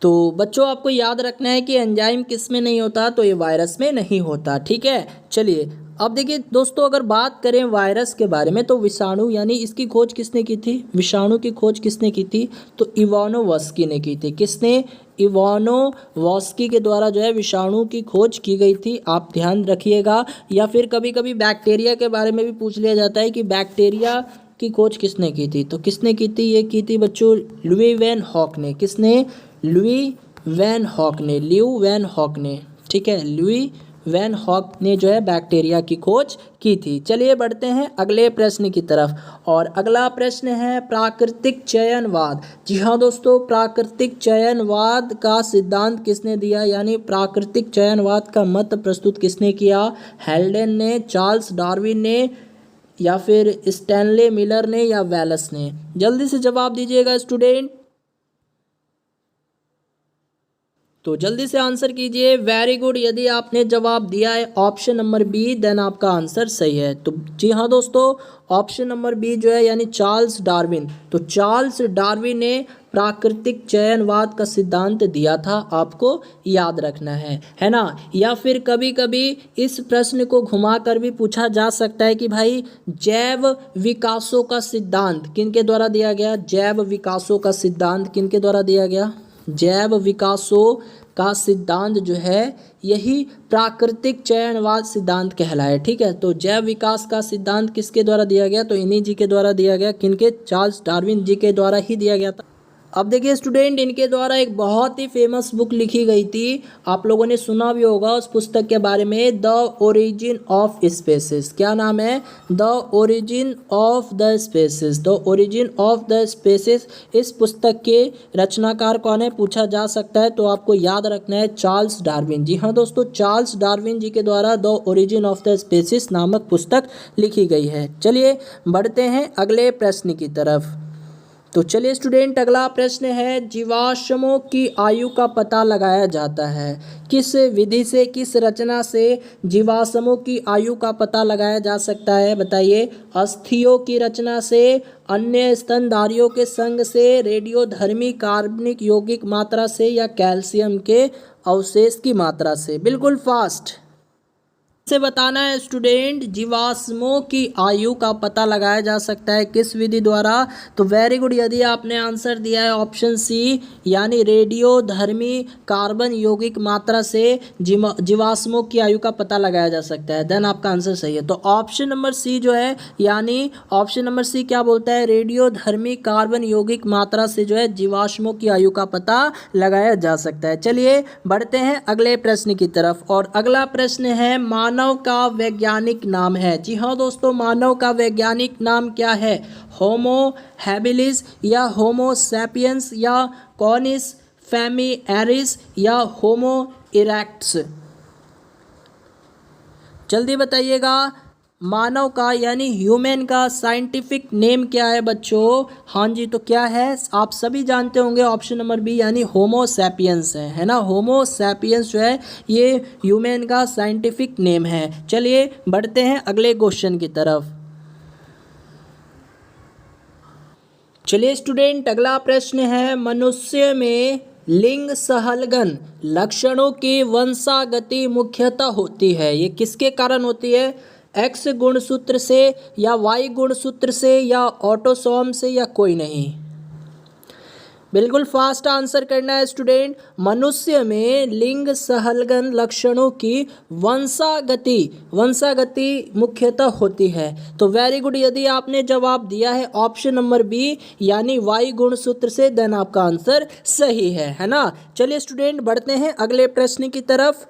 तो बच्चों आपको याद रखना है कि एंजाइम किस में नहीं होता? तो ये वायरस में नहीं होता। ठीक है, चलिए अब देखिए दोस्तों, अगर बात करें वायरस के बारे में, तो विषाणु यानी इसकी खोज किसने की थी? विषाणु की खोज किसने की थी? तो इवानोवस्की ने की थी। किसने? इवानोवस्की के द्वारा जो है विषाणु की खोज की गई थी, आप ध्यान रखिएगा। या फिर कभी कभी बैक्टीरिया के बारे में भी पूछ लिया जाता है कि बैक्टीरिया की खोज किसने की थी? तो किसने की थी? ये की थी बच्चों लुई वैन हॉक ने। किसने? लुई वैन हॉक ने, ल्यू वैन हॉक ने। ठीक है, लुई वैन हॉक ने जो है बैक्टीरिया की खोज की थी। चलिए बढ़ते हैं अगले प्रश्न की तरफ, और अगला प्रश्न है प्राकृतिक चयनवाद। जी हाँ दोस्तों, प्राकृतिक चयनवाद का सिद्धांत किसने दिया? यानी प्राकृतिक चयनवाद का मत प्रस्तुत किसने किया? हेल्डेन ने, चार्ल्स डार्विन ने, या फिर स्टैनले मिलर ने, या वेलस ने? जल्दी से जवाब दीजिएगा स्टूडेंट। तो जल्दी से आंसर कीजिए। वेरी गुड, यदि आपने जवाब दिया है ऑप्शन नंबर बी, देन आपका आंसर सही है। तो जी हाँ दोस्तों, ऑप्शन नंबर बी जो है यानी चार्ल्स डार्विन। तो चार्ल्स डार्विन ने प्राकृतिक चयनवाद का सिद्धांत दिया था, आपको याद रखना है ना। या फिर कभी कभी इस प्रश्न को घुमाकर भी पूछा जा सकता है कि भाई जैव विकासों का सिद्धांत किनके द्वारा दिया गया? जैव विकासों का सिद्धांत किनके द्वारा दिया गया? जैव विकासों का सिद्धांत जो है यही प्राकृतिक चयनवाद सिद्धांत कहलाए। ठीक है, तो जैव विकास का सिद्धांत किसके द्वारा दिया गया? तो इन्हीं जी के द्वारा दिया गया। किनके? चार्ल्स डार्विन जी के द्वारा ही दिया गया था। अब देखिए स्टूडेंट, इनके द्वारा एक बहुत ही फेमस बुक लिखी गई थी, आप लोगों ने सुना भी होगा उस पुस्तक के बारे में, द ओरिजिन ऑफ स्पेसिस। क्या नाम है? The origin of the species. The origin of the species. इस पुस्तक के रचनाकार कौन है पूछा जा सकता है, तो आपको याद रखना है चार्ल्स डार्विन। जी हाँ दोस्तों, चार्ल्स डार्विन जी के द्वारा the origin of the species नामक पुस्तक लिखी गई है। चलिए बढ़ते हैं अगले प्रश्न की तरफ। तो चलिए स्टूडेंट, अगला प्रश्न है, जीवाश्मों की आयु का पता लगाया जाता है किस विधि से? किस रचना से जीवाश्मों की आयु का पता लगाया जा सकता है? बताइए। अस्थियों की रचना से, अन्य स्तनधारियों के संग से, रेडियोधर्मी कार्बनिक यौगिक मात्रा से, या कैल्शियम के अवशेष की मात्रा से? बिल्कुल फास्ट से बताना है स्टूडेंट। जीवाश्मों की आयु का पता लगाया जा सकता है किस विधि द्वारा? तो वेरी गुड, यदि आपने आंसर दिया है ऑप्शन सी, यानी रेडियोधर्मी कार्बन यौगिक मात्रा से जीवाश्मों की आयु का पता लगाया जा सकता है, देन आपका आंसर सही है। तो ऑप्शन नंबर सी जो है, यानी ऑप्शन नंबर सी क्या बोलता है? रेडियोधर्मी कार्बन यौगिक मात्रा से जो है जीवाश्मों की आयु का पता लगाया जा सकता है। चलिए बढ़ते हैं अगले प्रश्न की तरफ, और अगला प्रश्न है, मानव का वैज्ञानिक नाम है। जी हाँ दोस्तों, मानव का वैज्ञानिक नाम क्या है? होमो हैबिलिस, या होमो सैपियंस, या कॉनिस फेमिएरिस, या होमो इरेक्टस? जल्दी बताइएगा। मानव का यानी ह्यूमन का साइंटिफिक नेम क्या है बच्चों? हाँ जी, तो क्या है आप सभी जानते होंगे, ऑप्शन नंबर बी यानी होमो सैपियंस है ना। होमो सैपियंस जो है ये ह्यूमन का साइंटिफिक नेम है। चलिए बढ़ते हैं अगले क्वेश्चन की तरफ। चलिए स्टूडेंट, अगला प्रश्न है, मनुष्य में लिंग सहलगन लक्षणों की वंशागति मुख्यतः होती है, ये किसके कारण होती है? एक्स गुणसूत्र से या वाई गुणसूत्र से या ऑटोसोम से या कोई नहीं? बिल्कुल फास्ट आंसर करना है स्टूडेंट। मनुष्य में लिंग सहलगन लक्षणों की वंशागति मुख्यतः होती है। तो वेरी गुड, यदि आपने जवाब दिया है ऑप्शन नंबर बी यानी वाई गुणसूत्र से, देन आपका आंसर सही है ना। चलिए स्टूडेंट बढ़ते हैं अगले प्रश्न की तरफ।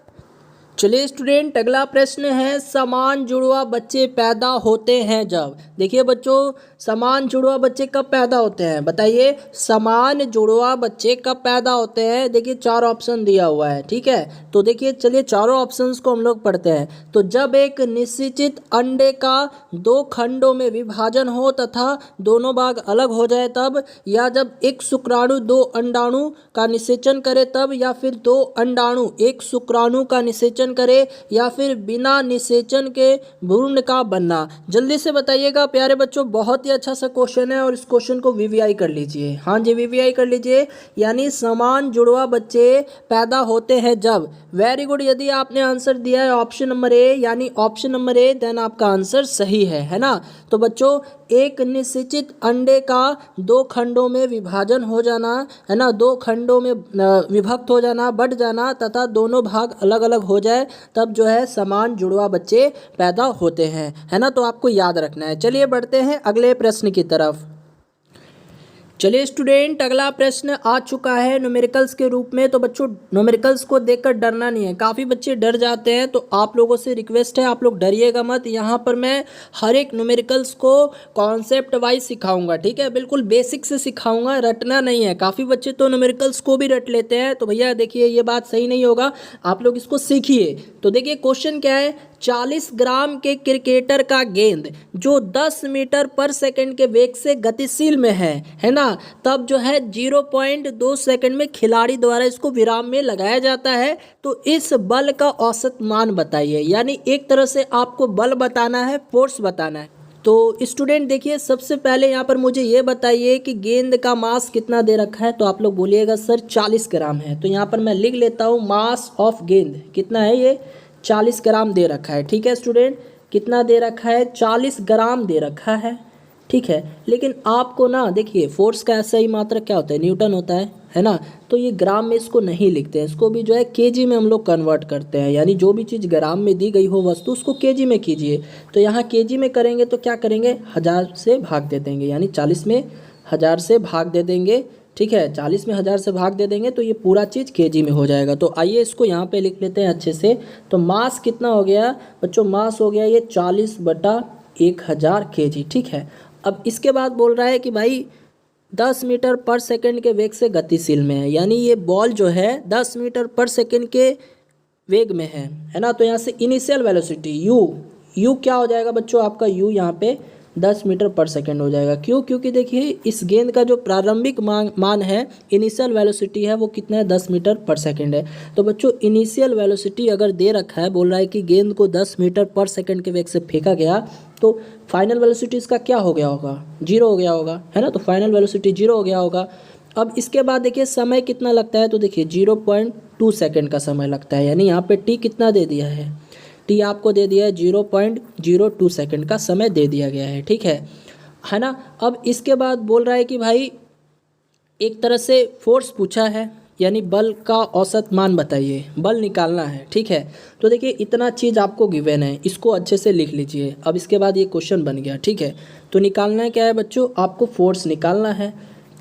चलिए स्टूडेंट, अगला प्रश्न है, समान जुड़वा बच्चे पैदा होते हैं जब। देखिए बच्चों, समान जुड़वा बच्चे कब पैदा होते हैं बताइए? समान जुड़वा बच्चे कब पैदा होते हैं? देखिए 4 ऑप्शन दिया हुआ है, ठीक है। तो देखिए चलिए चारों ऑप्शंस को हम लोग पढ़ते हैं। तो जब एक निश्चित अंडे का 2 खंडों में विभाजन हो तथा दोनों भाग अलग हो जाए तब, या जब एक शुक्राणु 2 अंडाणु का निषेचन करे तब, या फिर 2 अंडाणु एक शुक्राणु का निषेचन करे, या फिर बिना निषेचन के भ्रूण का बनना। जल्दी से बताइएगा प्यारे बच्चों, बहुत ही अच्छा सा क्वेश्चन है और इस क्वेश्चन को वीवीआई कर लीजिए। हाँ जी, वीवीआई कर लीजिए। यानी समान जुड़वा बच्चे पैदा होते हैं जब। वेरी गुड, यदि आपने आंसर दिया है ऑप्शन नंबर ए यानी ऑप्शन नंबर ए, देन आपका आंसर सही है ना। तो बच्चों, एक निश्चित अंडे का 2 खंडों में विभाजन हो जाना है ना, 2 खंडों में विभक्त हो जाना, बढ़ जाना तथा दोनों भाग अलग अलग हो जाए, तब जो है समान जुड़वा बच्चे पैदा होते हैं, है ना। तो आपको याद रखना है। चलिए बढ़ते हैं अगले प्रश्न की तरफ। चलिए स्टूडेंट, अगला प्रश्न आ चुका है न्यूमेरिकल्स के रूप में। तो बच्चों, न्यूमेरिकल्स को देखकर डरना नहीं है। काफ़ी बच्चे डर जाते हैं, तो आप लोगों से रिक्वेस्ट है, आप लोग डरिएगा मत। यहाँ पर मैं हर एक न्यूमेरिकल्स को कॉन्सेप्ट वाइज सिखाऊंगा, ठीक है। बिल्कुल बेसिक से सिखाऊंगा, रटना नहीं है। काफ़ी बच्चे तो न्यूमेरिकल्स को भी रट लेते हैं, तो भैया देखिए ये बात सही नहीं होगा, आप लोग इसको सीखिए। तो देखिए क्वेश्चन क्या है, 40 ग्राम के क्रिकेटर का गेंद जो 10 मीटर पर सेकंड के वेग से गतिशील में है ना, तब जो है 0.2 सेकंड में खिलाड़ी द्वारा इसको विराम में लगाया जाता है। तो इस बल का औसत मान बताइए। यानी एक तरह से आपको बल बताना है, फोर्स बताना है। तो स्टूडेंट देखिए, सबसे पहले यहाँ पर मुझे ये बताइए कि गेंद का मास कितना दे रखा है। तो आप लोग बोलिएगा सर 40 ग्राम है। तो यहाँ पर मैं लिख लेता हूँ, मास ऑफ गेंद कितना है, ये 40 ग्राम दे रखा है, ठीक है स्टूडेंट। कितना दे रखा है? 40 ग्राम दे रखा है, ठीक है। लेकिन आपको ना देखिए, फोर्स का ऐसा ही मात्रक क्या होता है? न्यूटन होता है ना। तो ये ग्राम में इसको नहीं लिखते हैं, इसको भी जो है केजी में हम लोग कन्वर्ट करते हैं। यानी जो भी चीज़ ग्राम में दी गई हो वस्तु, उसको केजी में कीजिए। तो यहाँ केजी में करेंगे तो क्या करेंगे, 1000 से भाग दे देंगे। यानी 40 में 1000 से भाग दे देंगे, ठीक है। 40 में 1000 से भाग दे देंगे तो ये पूरा चीज़ केजी में हो जाएगा। तो आइए इसको यहाँ पे लिख लेते हैं अच्छे से। तो मास कितना हो गया बच्चों? मास हो गया ये 40/1000 केजी, ठीक है। अब इसके बाद बोल रहा है कि भाई 10 मीटर पर सेकंड के वेग से गतिशील में है। यानी ये बॉल जो है 10 मीटर पर सेकंड के वेग में है ना। तो यहाँ से इनिशियल वेलोसिटी यू क्या हो जाएगा बच्चों? आपका यू यहाँ पे 10 मीटर पर सेकंड हो जाएगा। क्यों? क्योंकि देखिए इस गेंद का जो प्रारंभिक मान है, इनिशियल वेलोसिटी है, वो कितना है? 10 मीटर पर सेकंड है। तो बच्चों, इनिशियल वेलोसिटी अगर दे रखा है, बोल रहा है कि गेंद को 10 मीटर पर सेकंड के वेग से फेंका गया, तो फाइनल वेलोसिटी इसका क्या हो गया होगा? 0 हो गया होगा, है ना। तो फाइनल वेलोसिटी 0 हो गया होगा। अब इसके बाद देखिए समय कितना लगता है? तो देखिए 0.2 सेकंड का समय लगता है। यानी यहाँ पे टी कितना दे दिया है? टी आपको दे दिया है 0.02 सेकंड का समय दे दिया गया है, ठीक है ना। अब इसके बाद बोल रहा है कि भाई एक तरह से फोर्स पूछा है, यानी बल का औसत मान बताइए, बल निकालना है, ठीक है। तो देखिए इतना चीज़ आपको गिवन है, इसको अच्छे से लिख लीजिए। अब इसके बाद ये क्वेश्चन बन गया, ठीक है। तो निकालना है क्या है बच्चों? आपको फोर्स निकालना है।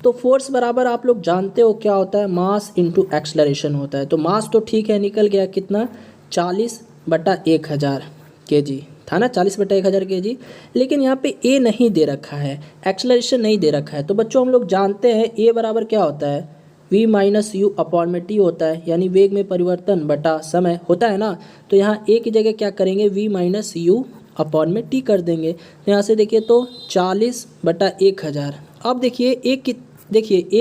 तो फोर्स बराबर आप लोग जानते हो क्या होता है? मास इंटू एक्सलरेशन होता है। तो मास तो ठीक है, निकल गया कितना? 40/1000 केजी था ना, 40/1000 केजी। लेकिन यहाँ पे ए नहीं दे रखा है, एक्सलरेशन नहीं दे रखा है। तो बच्चों हम लोग जानते हैं ए बराबर क्या होता है? v-u/t होता है। यानी वेग में परिवर्तन बटा समय होता है ना। तो यहाँ ए की जगह क्या करेंगे? v-u/t अपॉन में टी कर देंगे। तो यहाँ से देखिए तो 40/1000। अब देखिए ए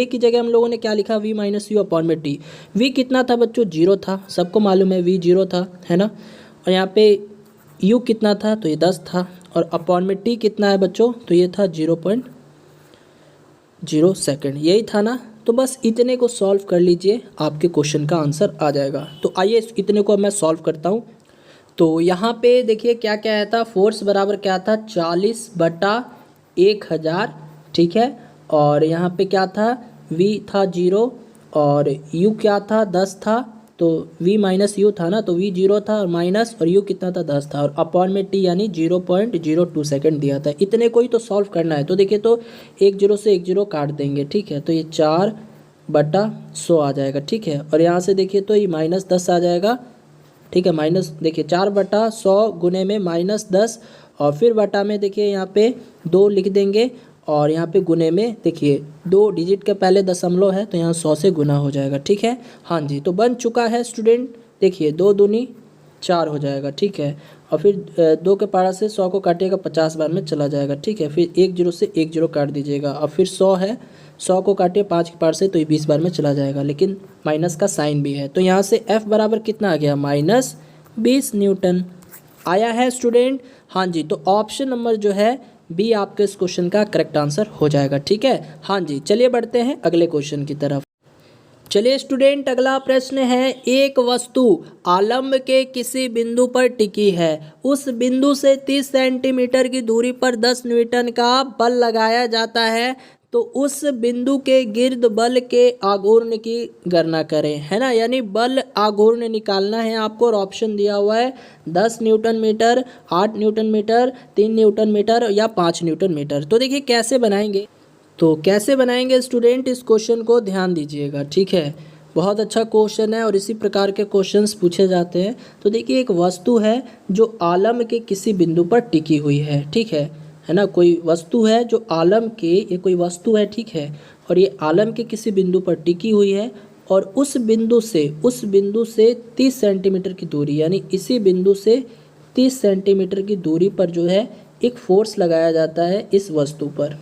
की जगह हम लोगों ने क्या लिखा, v माइनस यू अपॉन में टी। v कितना था बच्चों, 0 था, सबको मालूम है v 0 था, है ना। और यहाँ पे u कितना था, तो ये 10 था, और अपॉन में t कितना है बच्चों, तो ये था 0.0 सेकेंड, यही था ना। तो बस इतने को सॉल्व कर लीजिए, आपके क्वेश्चन का आंसर आ जाएगा। तो आइए इतने को मैं सॉल्व करता हूँ। तो यहाँ पे देखिए क्या क्या आया था, फोर्स बराबर क्या था, 40/1000, ठीक है। और यहाँ पे क्या था, v था 0 और u क्या था, 10 था, तो v माइनस यू था ना, तो v 0 था और माइनस, और u कितना था, 10 था, और अपॉन में t यानी 0.02 सेकेंड दिया था। इतने को ही तो सॉल्व करना है। तो देखिए तो 1 0 से 1 0 काट देंगे, ठीक है। तो ये 4/100 आ जाएगा, ठीक है। और यहाँ से देखिए तो ये -10 आ जाएगा, ठीक है। माइनस देखिए 4/100 गुने में -10, और फिर बटा में देखिए यहाँ पे 2 लिख देंगे, और यहाँ पे गुने में देखिए 2 डिजिट के पहले दशमलव है, तो यहाँ 100 से गुना हो जाएगा, ठीक है। हाँ जी, तो बन चुका है स्टूडेंट। देखिए 2 दूनी 4 हो जाएगा, ठीक है। और फिर 2 के पारा से 100 को काटिएगा, 50 बार में चला जाएगा, ठीक है। फिर 1 0 से 1 0 काट दीजिएगा, और फिर 100 है, 100 को काटिए 5 के पार से, तो ये 20 बार में चला जाएगा, लेकिन माइनस का साइन भी है। तो यहाँ से F बराबर कितना आ गया, -20 न्यूटन आया है स्टूडेंट। हाँ जी, तो ऑप्शन नंबर जो है बी आपके इस क्वेश्चन का करेक्ट आंसर हो जाएगा, ठीक है। हाँ जी, चलिए बढ़ते हैं अगले क्वेश्चन की तरफ। चलिए स्टूडेंट, अगला प्रश्न है, एक वस्तु आलम्ब के किसी बिंदु पर टिकी है, उस बिंदु से 30 सेंटीमीटर की दूरी पर 10 न्यूटन का बल लगाया जाता है, तो उस बिंदु के गिर्द बल के आघूर्ण की गणना करें, है ना। यानी बल आघूर्ण निकालना है आपको, और ऑप्शन दिया हुआ है 10 newton metre, 8 newton metre, 3 newton metre या 5 न्यूटन मीटर। तो देखिए कैसे बनाएंगे, तो कैसे बनाएंगे स्टूडेंट, इस क्वेश्चन को ध्यान दीजिएगा, ठीक है। बहुत अच्छा क्वेश्चन है और इसी प्रकार के क्वेश्चंस पूछे जाते हैं। तो देखिए एक वस्तु है जो आलम्ब के किसी बिंदु पर टिकी हुई है, ठीक है ना। कोई वस्तु है जो आलम्ब के, ये कोई वस्तु है, ठीक है, और ये आलम्ब के किसी बिंदु पर टिकी हुई है, और उस बिंदु से 30 सेंटीमीटर की दूरी, यानी इसी बिंदु से 30 सेंटीमीटर की दूरी पर जो है एक फोर्स लगाया जाता है इस वस्तु पर,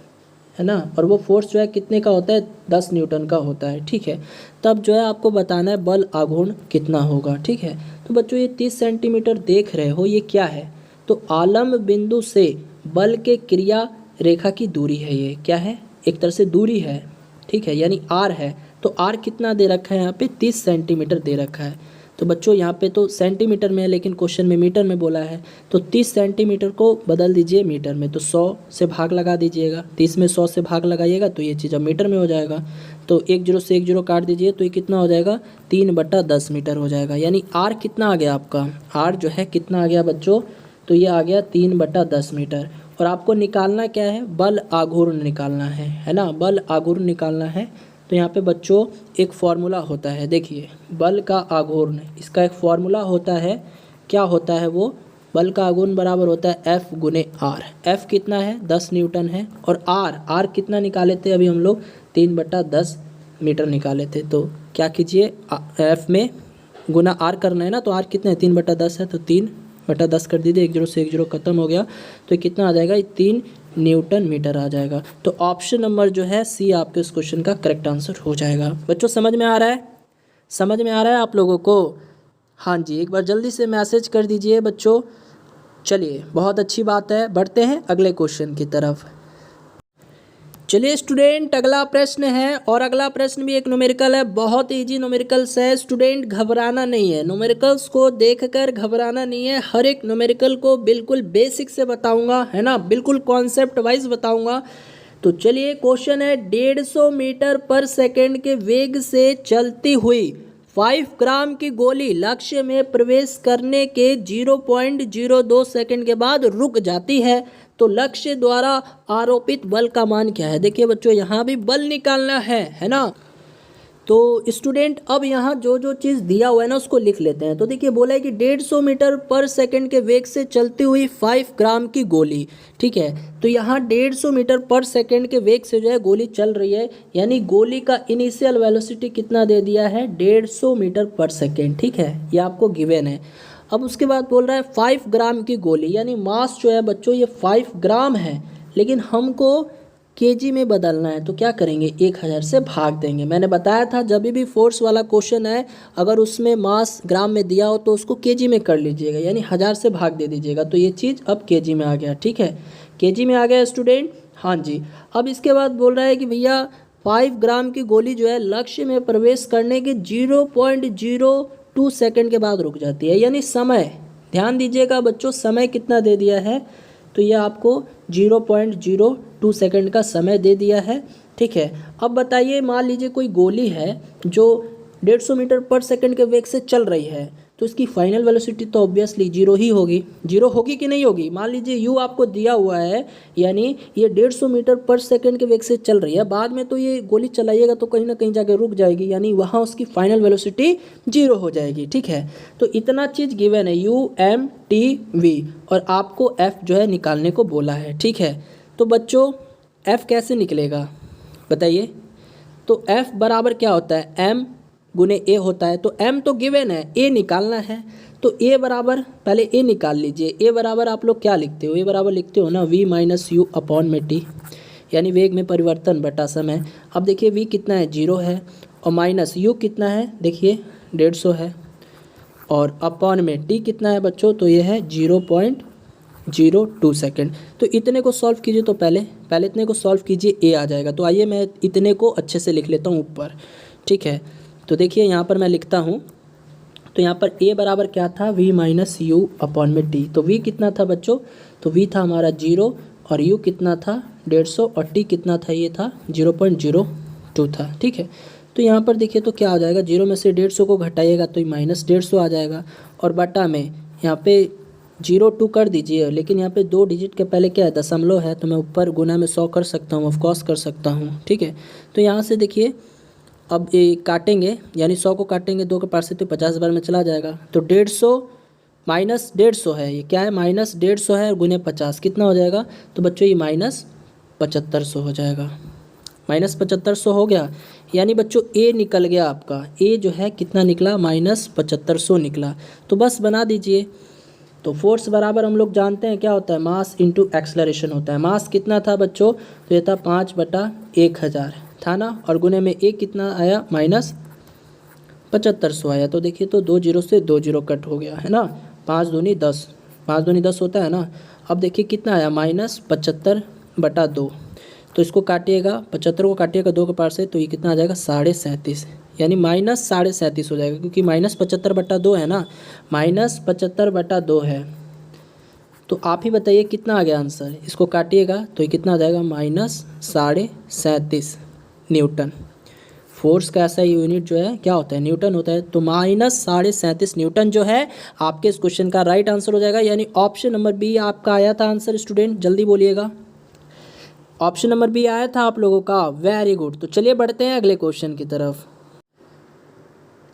है ना। और वो फोर्स जो है कितने का होता है, 10 न्यूटन का होता है, ठीक है। तब जो है आपको बताना है बल आघूर्ण कितना होगा, ठीक है। तो बच्चों ये 30 सेंटीमीटर देख रहे हो, ये क्या है, तो आलम्ब बिंदु से बल के क्रिया रेखा की दूरी है। ये क्या है, एक तरह से दूरी है, ठीक है, यानी आर है। तो आर कितना दे रखा है यहाँ पे, 30 सेंटीमीटर दे रखा है। तो बच्चों यहाँ पे तो सेंटीमीटर में है, लेकिन क्वेश्चन में मीटर में बोला है, तो 30 सेंटीमीटर को बदल दीजिए मीटर में, तो 100 से भाग लगा दीजिएगा, 30 में 100 से भाग लगाइएगा तो ये चीज़ अब मीटर में हो जाएगा। तो 1 0 से 1 0 काट दीजिए, तो ये कितना हो जाएगा, 3/10 मीटर हो जाएगा। यानी आर कितना आ गया आपका, आर जो है कितना आ गया बच्चों, तो ये आ गया 3/10 मीटर। और आपको निकालना क्या है, बल आघूर्ण निकालना है ना, बल आघूर्ण निकालना है। तो यहाँ पे बच्चों एक फॉर्मूला होता है, देखिए बल का आघूर्ण, इसका एक फॉर्मूला होता है, क्या होता है वो, बल का आघूर्ण बराबर होता है F गुने R। F कितना है, 10 न्यूटन है, और R कितना निकाले थे अभी हम लोग, 3/10 मीटर निकाले थे। तो क्या कीजिए, F में गुना R करना है ना, तो R कितना है, 3/10 है, तो 3/10 कर दीजिए, 1 0 से 1 0 खत्म हो गया, तो ये कितना आ जाएगा, 3 न्यूटन मीटर आ जाएगा। तो ऑप्शन नंबर जो है सी आपके इस क्वेश्चन का करेक्ट आंसर हो जाएगा। बच्चों समझ में आ रहा है, समझ में आ रहा है आप लोगों को। हाँ जी, एक बार जल्दी से मैसेज कर दीजिए बच्चों। चलिए बहुत अच्छी बात है, बढ़ते हैं अगले क्वेश्चन की तरफ। चलिए स्टूडेंट, अगला प्रश्न है, और अगला प्रश्न भी एक न्यूमेरिकल है, बहुत इजी न्यूमेरिकल्स है स्टूडेंट, घबराना नहीं है, न्यूमेरिकल्स को देखकर घबराना नहीं है। हर एक न्यूमेरिकल को बिल्कुल बेसिक से बताऊंगा, है ना, बिल्कुल कॉन्सेप्ट वाइज बताऊंगा। तो चलिए क्वेश्चन है, 150 मीटर पर सेकेंड के वेग से चलती हुई 5 ग्राम की गोली लक्ष्य में प्रवेश करने के 0.02 सेकेंड के बाद रुक जाती है, तो लक्ष्य द्वारा आरोपित बल का मान क्या है। देखिए बच्चों यहाँ भी बल निकालना है ना। तो स्टूडेंट अब यहाँ जो जो चीज़ दिया हुआ है ना उसको लिख लेते हैं। तो देखिए बोला है कि 150 मीटर पर सेकंड के वेग से चलती हुई 5 ग्राम की गोली, ठीक है। तो यहाँ 150 मीटर पर सेकंड के वेग से जो है गोली चल रही है, यानी गोली का इनिशियल वेलोसिटी कितना दे दिया है, 150 मीटर पर सेकेंड, ठीक है, ये आपको गिवन है। अब उसके बाद बोल रहा है 5 ग्राम की गोली, यानी मास जो है बच्चों ये 5 ग्राम है, लेकिन हमको केजी में बदलना है। तो क्या करेंगे, 1000 से भाग देंगे। मैंने बताया था जब भी फोर्स वाला क्वेश्चन है अगर उसमें मास ग्राम में दिया हो तो उसको केजी में कर लीजिएगा, यानी 1000 से भाग दे दीजिएगा। तो ये चीज़ अब केजी में आ गया, ठीक है, केजी में आ गया स्टूडेंट। हाँ जी। अब इसके बाद बोल रहा है कि भैया 5 ग्राम की गोली जो है लक्ष्य में प्रवेश करने के 0.02 सेकंड के बाद रुक जाती है, यानी समय, ध्यान दीजिएगा बच्चों, समय कितना दे दिया है, तो ये आपको 0.02 सेकंड का समय दे दिया है, ठीक है। अब बताइए, मान लीजिए कोई गोली है जो 150 मीटर पर सेकंड के वेग से चल रही है, तो इसकी फाइनल वेलोसिटी तो ऑब्वियसली जीरो ही होगी। जीरो होगी कि नहीं होगी, मान लीजिए यू आपको दिया हुआ है, यानी ये 150 मीटर पर सेकंड के वेग से चल रही है, बाद में तो ये गोली चलाइएगा तो कहीं ना कहीं जाके रुक जाएगी, यानी वहाँ उसकी फाइनल वेलोसिटी जीरो हो जाएगी, ठीक है। तो इतना चीज़ गिवन है UMTV, और आपको F जो है निकालने को बोला है, ठीक है। तो बच्चों F कैसे निकलेगा बताइए, तो F बराबर क्या होता है, M गुने A होता है। तो M तो गिवन है, A निकालना है, तो A बराबर, पहले A निकाल लीजिए। A बराबर आप लोग क्या लिखते हो, A बराबर लिखते हो ना V माइनस यू अपॉन में T, यानी वेग में परिवर्तन बटा समय। अब देखिए V कितना है, 0 है, और माइनस U कितना है, देखिए 150 है, और अपॉन में T कितना है बच्चों, तो ये है 0.02 सेकेंड। तो इतने को सॉल्व कीजिए, तो पहले इतने को सॉल्व कीजिए, A आ जाएगा। तो आइए मैं इतने को अच्छे से लिख लेता हूँ ऊपर, ठीक है। तो देखिए यहाँ पर मैं लिखता हूँ, तो यहाँ पर A बराबर क्या था, V माइनस यू अपॉन में T। तो V कितना था बच्चों, तो V था हमारा 0, और U कितना था 150, और T कितना था, ये था 0.02 था, ठीक है। तो यहाँ पर देखिए तो क्या आ जाएगा, 0 में से 150 को घटाइएगा तो माइनस 150 आ जाएगा, और बटा में यहाँ पे 0.2 कर दीजिए, लेकिन यहाँ पे 2 डिजिट के पहले क्या है, दशमलव है, तो मैं ऊपर गुना में 100 कर सकता हूँ, ऑफकोर्स कर सकता हूँ, ठीक है। तो यहाँ से देखिए अब ये काटेंगे, यानी 100 को काटेंगे 2 के पार से तो 50 बार में चला जाएगा। तो 150 माइनस 150 है, ये क्या है, माइनस 150 है, गुने 50 कितना हो जाएगा, तो बच्चों ये माइनस 7500 हो जाएगा। माइनस 7500 हो गया, यानी बच्चों A निकल गया आपका, A जो है कितना निकला, माइनस 7500 निकला। तो बस बना दीजिए। तो फोर्स बराबर हम लोग जानते हैं क्या होता है, मास इंटू एक्सलरेशन होता है। मास कितना था बच्चों, तो ये था 5/1000 था ना, और गुने में A कितना आया, माइनस 7500 आया। तो देखिए तो 2 जीरो से 2 जीरो कट हो गया है ना, 5 दूनी 10, 5 दूनी 10 होता है ना। अब देखिए कितना आया, माइनस 75/2। तो इसको काटिएगा, 75 को काटिएगा 2 के पार से, तो ये कितना आ जाएगा, 37.5, यानी माइनस 37.5 हो जाएगा, क्योंकि माइनस 75/2 है ना, माइनस 75/2 है। तो आप ही बताइए कितना आ गया आंसर, इसको काटिएगा तो ये कितना आ जाएगा, माइनस 37.5 न्यूटन। फोर्स का ऐसा यूनिट जो है क्या होता है, न्यूटन होता है। तो माइनस 37.5 न्यूटन जो है आपके इस क्वेश्चन का राइट आंसर हो जाएगा, यानी ऑप्शन नंबर बी आपका आया था आंसर। स्टूडेंट जल्दी बोलिएगा, ऑप्शन नंबर बी आया था आप लोगों का, वेरी गुड। तो चलिए बढ़ते हैं अगले क्वेश्चन की तरफ।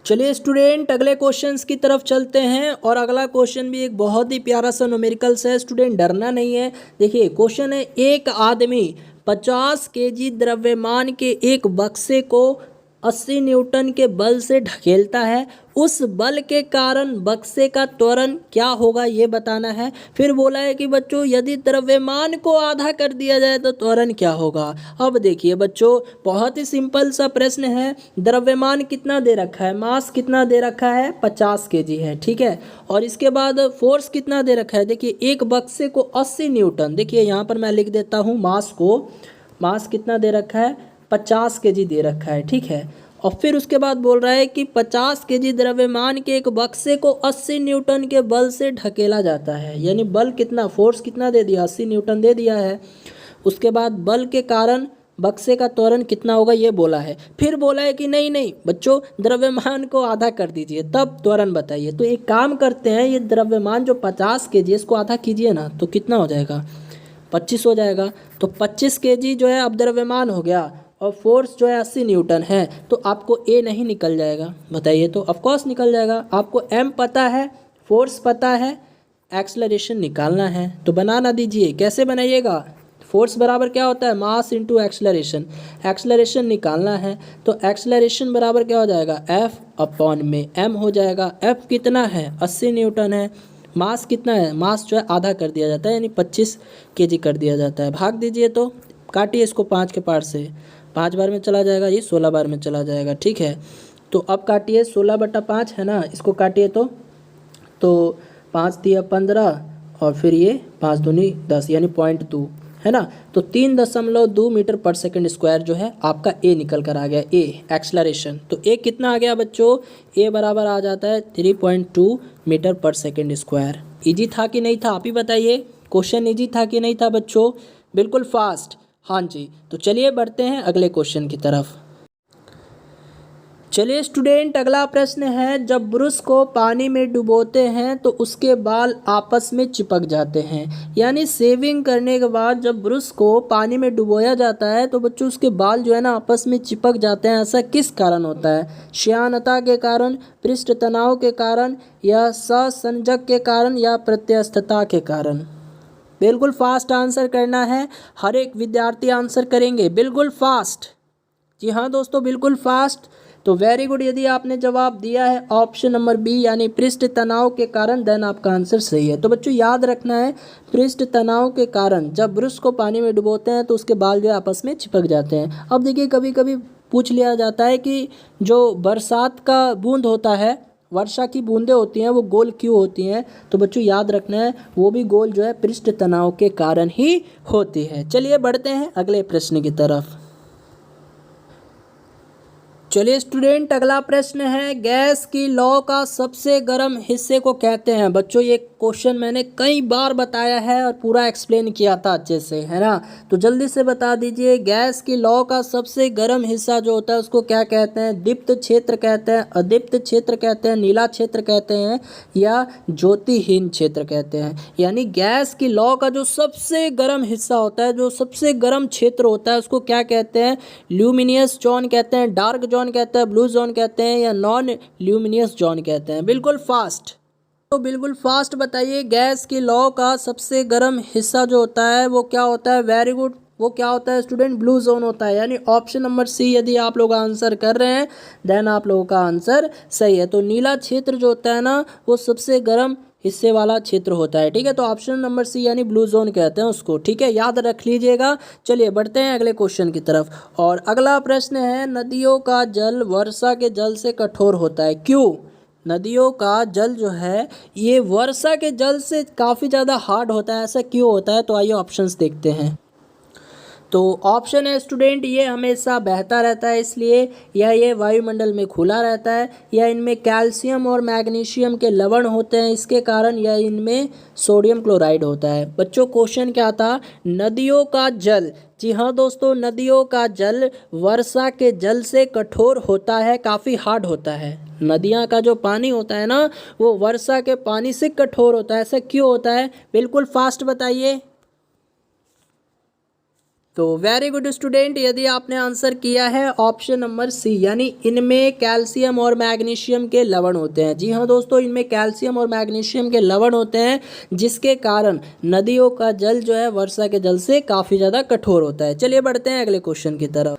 चलिए स्टूडेंट अगले क्वेश्चंस की तरफ चलते हैं, और अगला क्वेश्चन भी एक बहुत ही प्यारा सा न्यूमेरिकल्स है। स्टूडेंट डरना नहीं है। देखिए क्वेश्चन है, एक आदमी 50 केजी द्रव्यमान के एक बक्से को 80 न्यूटन के बल से ढकेलता है, उस बल के कारण बक्से का त्वरण क्या होगा ये बताना है। फिर बोला है कि बच्चों यदि द्रव्यमान को आधा कर दिया जाए तो त्वरण क्या होगा। अब देखिए बच्चों बहुत ही सिंपल सा प्रश्न है, द्रव्यमान कितना दे रखा है, मास कितना दे रखा है, 50 केजी है, ठीक है। और इसके बाद फोर्स कितना दे रखा है, देखिए एक बक्से को 80 न्यूटन, देखिए यहाँ पर मैं लिख देता हूँ मास को, मास कितना दे रखा है, 50 केजी दे रखा है, ठीक है। और फिर उसके बाद बोल रहा है कि 50 केजी द्रव्यमान के एक बक्से को 80 न्यूटन के बल से ढकेला जाता है, यानी बल कितना, फोर्स कितना दे दिया, 80 न्यूटन दे दिया है। उसके बाद बल के कारण बक्से का त्वरण कितना होगा ये बोला है। फिर बोला है कि नहीं बच्चों द्रव्यमान को आधा कर दीजिए तब त्वरण बताइए। तो एक काम करते हैं, ये द्रव्यमान जो 50 केजी इसको आधा कीजिए ना, तो कितना हो जाएगा, 25 हो जाएगा। तो 25 केजी जो है अब द्रव्यमान हो गया, और फोर्स जो है 80 न्यूटन है, तो आपको ए नहीं निकल जाएगा, बताइए। तो ऑफकोर्स निकल जाएगा, आपको एम पता है, फोर्स पता है, एक्सलरेशन निकालना है। तो बना ना दीजिए, कैसे बनाइएगा, फोर्स बराबर क्या होता है, मास इंटू एक्सलरेशन। एक्सलरेशन निकालना है तो एक्सलरेशन बराबर क्या हो जाएगा, एफ अपॉन में एम हो जाएगा। एफ कितना है, 80 न्यूटन है। मास कितना है, मास जो है आधा कर दिया जाता है, यानी 25 kg कर दिया जाता है। भाग दीजिए तो काटिए इसको 5 के पार से, 5 बार में चला जाएगा, ये 16 बार में चला जाएगा। ठीक है, तो अब काटिए 16/5 है ना, इसको काटिए तो 5 दिया 15 और फिर ये 5 दूनी 10 यानी 0.2 है ना। तो 3.2 मीटर पर सेकंड स्क्वायर जो है आपका ए निकल कर आ गया, ए एक्सलरेशन। तो ए कितना आ गया बच्चों, ए बराबर आ जाता है 3.2 मीटर पर सेकंड स्क्वायर। ईजी था कि नहीं था, आप ही बताइए, क्वेश्चन ईजी था कि नहीं था बच्चों, बिल्कुल फास्ट। हाँ जी, तो चलिए बढ़ते हैं अगले क्वेश्चन की तरफ। चलिए स्टूडेंट, अगला प्रश्न है, जब ब्रश को पानी में डुबोते हैं तो उसके बाल आपस में चिपक जाते हैं। यानी शेविंग करने के बाद जब ब्रश को पानी में डुबोया जाता है तो बच्चों उसके बाल जो है ना आपस में चिपक जाते हैं। ऐसा किस कारण होता है, श्यानता के कारण, पृष्ठ तनाव के कारण, या सहसंजक के कारण, या प्रत्यस्थता के कारण। बिल्कुल फास्ट आंसर करना है, हर एक विद्यार्थी आंसर करेंगे बिल्कुल फास्ट। जी हाँ दोस्तों, बिल्कुल फास्ट। तो वेरी गुड, यदि आपने जवाब दिया है ऑप्शन नंबर बी यानी पृष्ठ तनाव के कारण, देन आपका आंसर सही है। तो बच्चों याद रखना है, पृष्ठ तनाव के कारण जब ब्रश को पानी में डुबोते हैं तो उसके बाल जो है आपस में चिपक जाते हैं। अब देखिए, कभी कभी पूछ लिया जाता है कि जो बरसात का बूंद होता है, वर्षा की बूंदें होती हैं, वो गोल क्यों होती हैं। तो बच्चों याद रखना है, वो भी गोल जो है पृष्ठ तनाव के कारण ही होती है। चलिए बढ़ते हैं अगले प्रश्न की तरफ। चलिए स्टूडेंट, अगला प्रश्न है, गैस की लौ का सबसे गर्म हिस्से को कहते हैं। बच्चों ये क्वेश्चन मैंने कई बार बताया है और पूरा एक्सप्लेन किया था अच्छे से, है ना। तो जल्दी से बता दीजिए, गैस की लौ का सबसे गर्म हिस्सा जो होता है उसको क्या कहते हैं। दीप्त क्षेत्र कहते हैं, अदीप्त क्षेत्र कहते हैं, नीला क्षेत्र कहते हैं, या ज्योतिहीन क्षेत्र कहते हैं। यानी गैस की लौ का जो सबसे गर्म हिस्सा होता है, जो सबसे गर्म क्षेत्र होता है, उसको क्या कहते हैं, ल्यूमिनियस जोन कहते हैं, डार्क जोन कहते हैं, ब्लू जोन कहते हैं, या नॉन ल्यूमिनियस जोन कहते हैं। बिल्कुल फास्ट, तो बिल्कुल फास्ट बताइए, गैस की लौ का सबसे गर्म हिस्सा जो होता है वो क्या होता है। वेरी गुड, वो क्या होता है स्टूडेंट, ब्लू जोन होता है। यानी ऑप्शन नंबर सी यदि आप लोग आंसर कर रहे हैं, देन आप लोगों का आंसर सही है। तो नीला क्षेत्र जो होता है ना, वो सबसे गर्म हिस्से वाला क्षेत्र होता है। ठीक है, तो ऑप्शन नंबर सी यानी ब्लू जोन कहते हैं उसको। ठीक है, याद रख लीजिएगा। चलिए बढ़ते हैं अगले क्वेश्चन की तरफ। और अगला प्रश्न है, नदियों का जल वर्षा के जल से कठोर होता है, क्यों। नदियों का जल जो है ये वर्षा के जल से काफ़ी ज़्यादा हार्ड होता है, ऐसा क्यों होता है। तो आइए ऑप्शंस देखते हैं। तो ऑप्शन है स्टूडेंट, ये हमेशा बहता रहता है इसलिए, या ये वायुमंडल में खुला रहता है, या इनमें कैल्शियम और मैग्नीशियम के लवण होते हैं इसके कारण, या इनमें सोडियम क्लोराइड होता है। बच्चों क्वेश्चन क्या था, नदियों का जल। जी हाँ दोस्तों, नदियों का जल वर्षा के जल से कठोर होता है, काफ़ी हार्ड होता है। नदियाँ का जो पानी होता है ना, वो वर्षा के पानी से कठोर होता है। ऐसा क्यों होता है, बिल्कुल फास्ट बताइए। तो वेरी गुड स्टूडेंट, यदि आपने आंसर किया है ऑप्शन नंबर सी यानी इनमें कैल्शियम और मैग्नीशियम के लवण होते हैं। जी हाँ दोस्तों, इनमें कैल्शियम और मैग्नीशियम के लवण होते हैं, जिसके कारण नदियों का जल जो है वर्षा के जल से काफ़ी ज़्यादा कठोर होता है। चलिए बढ़ते हैं अगले क्वेश्चन की तरफ।